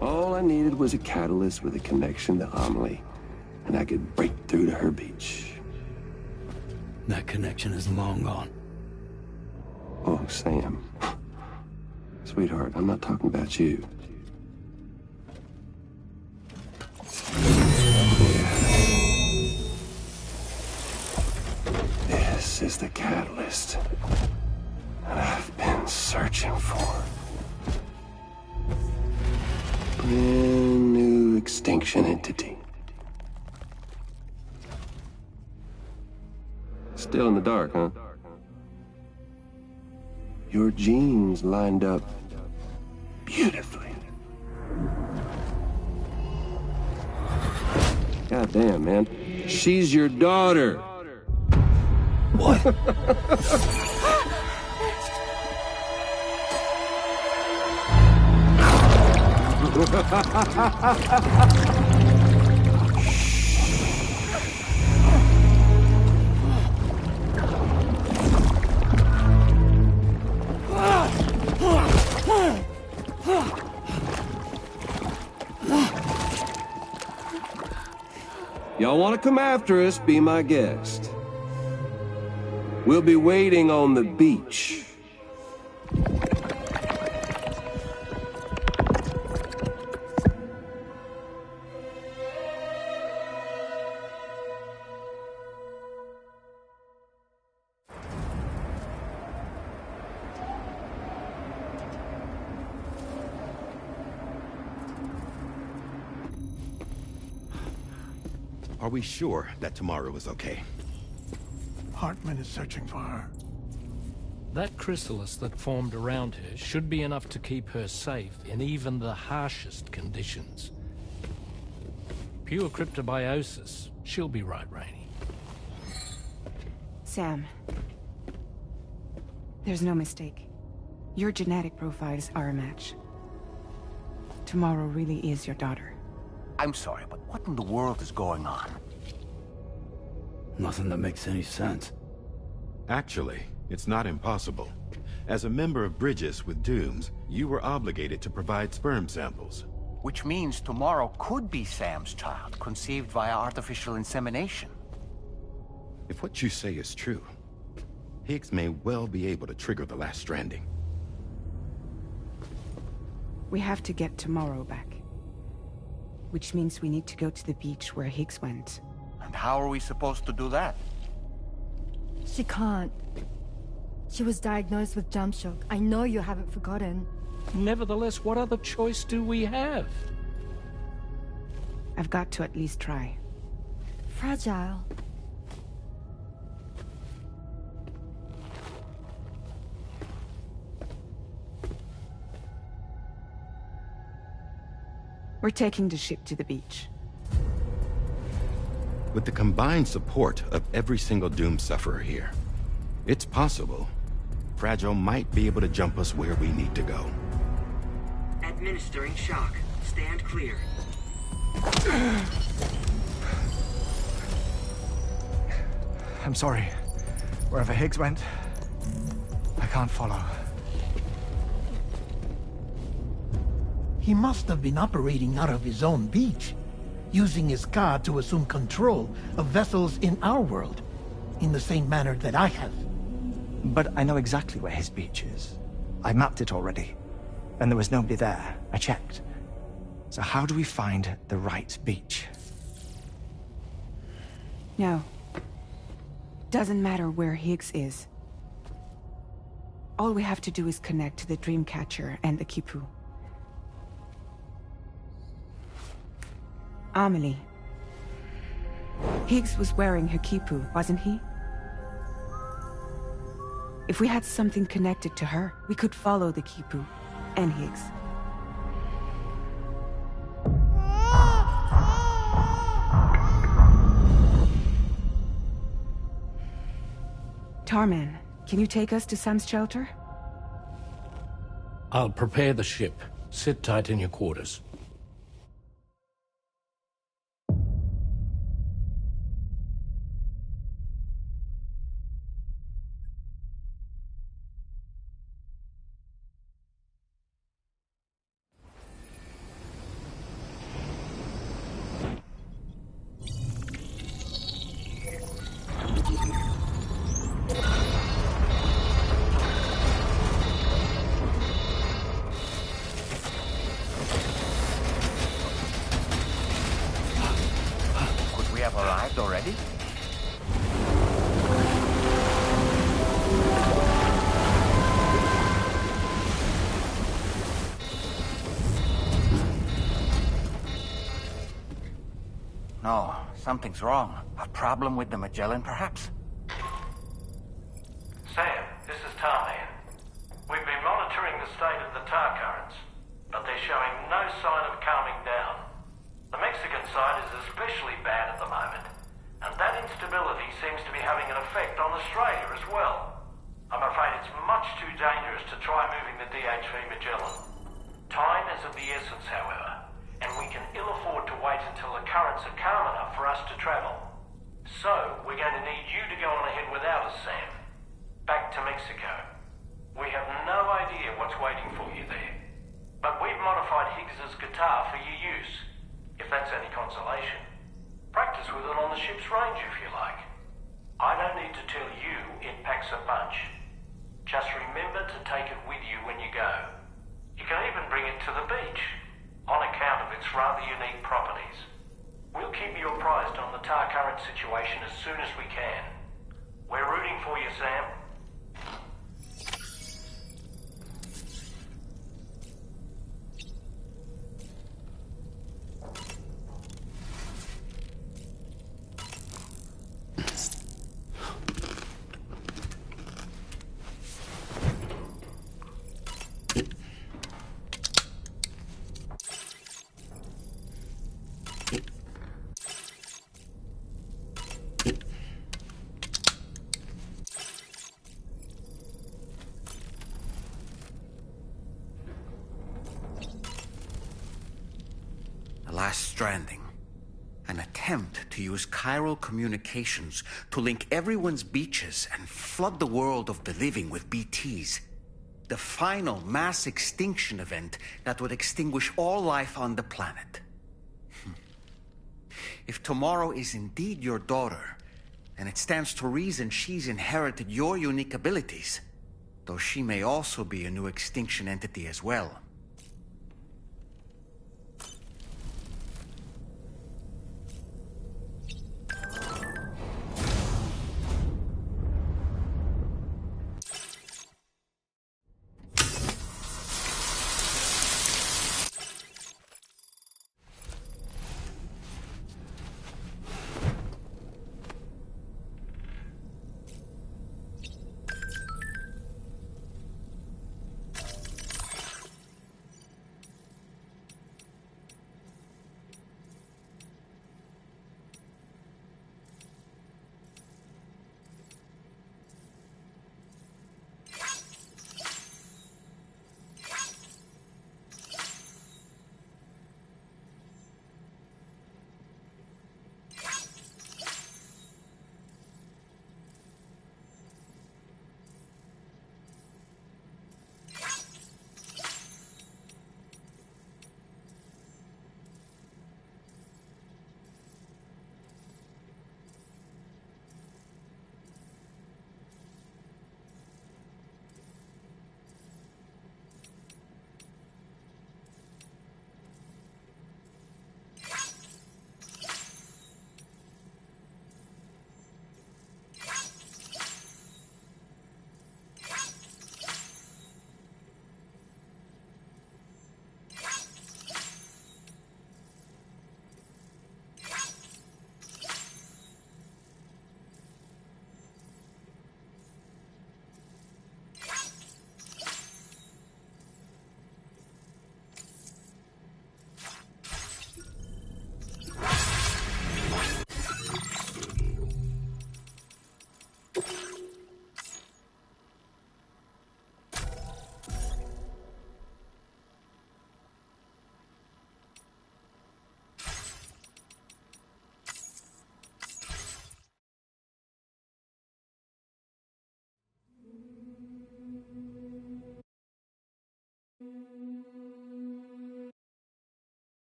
All I needed was a catalyst with a connection to Amelie, and I could break through to her beach. That connection is long gone. Oh, Sam. Sweetheart, I'm not talking about you. This is the catalyst that I've been searching for. Brand new extinction entity. Still in the dark, huh? Your genes lined up beautifully. God damn, man. She's your daughter. What? Y'all want to come after us, be my guest. We'll be waiting on the beach. Are we sure that tomorrow is okay? Hartman is searching for her. That chrysalis that formed around her should be enough to keep her safe in even the harshest conditions. Pure cryptobiosis. She'll be right, Rainey. Sam. There's no mistake. Your genetic profiles are a match. Tomorrow really is your daughter. I'm sorry, but what in the world is going on? Nothing that makes any sense. Actually, it's not impossible. As a member of Bridges with Dooms, you were obligated to provide sperm samples. Which means tomorrow could be Sam's child, conceived via artificial insemination. If what you say is true, Higgs may well be able to trigger the last stranding. We have to get tomorrow back. Which means we need to go to the beach where Higgs went. And how are we supposed to do that? She can't. She was diagnosed with jump shock. I know you haven't forgotten. Nevertheless, what other choice do we have? I've got to at least try. Fragile. We're taking the ship to the beach. With the combined support of every single Doom sufferer here, it's possible Fragile might be able to jump us where we need to go. Administering shock. Stand clear. I'm sorry. Wherever Higgs went, I can't follow. He must have been operating out of his own beach, using his car to assume control of vessels in our world, in the same manner that I have. But I know exactly where his beach is. I mapped it already, and there was nobody there. I checked. So how do we find the right beach? No. Doesn't matter where Higgs is. All we have to do is connect to the Dreamcatcher and the Kipu. Amelie. Higgs was wearing her Kipu, wasn't he? If we had something connected to her, we could follow the Kipu and Higgs. Tarman, can you take us to Sam's shelter? I'll prepare the ship. Sit tight in your quarters. Arrived already? No, something's wrong. A problem with the Magellan, perhaps? Sam, this is Tarman. We've been monitoring the state of the tar currents, but they're showing no sign of calming down. The Mexican side is especially bad at the moment, and that instability seems to be having an effect on Australia as well. I'm afraid it's much too dangerous to try moving the DHV Magellan. Time is of the essence, however, and we can ill afford to wait until the currents are calm enough for us to travel. So, we're going to need you to go on ahead without us, Sam. Back to Mexico. We have no idea what's waiting for you there, but we've modified Higgs's guitar for your use. If that's any consolation. Practice with it on the ship's range if you like. I don't need to tell you it packs a punch. Just remember to take it with you when you go. You can even bring it to the beach, on account of its rather unique properties. We'll keep you apprised on the tar current situation as soon as we can. We're rooting for you, Sam. Last stranding. An attempt to use chiral communications to link everyone's beaches and flood the world of the living with BTs. The final mass extinction event that would extinguish all life on the planet. If tomorrow is indeed your daughter, then it stands to reason she's inherited your unique abilities, though she may also be a new extinction entity as well.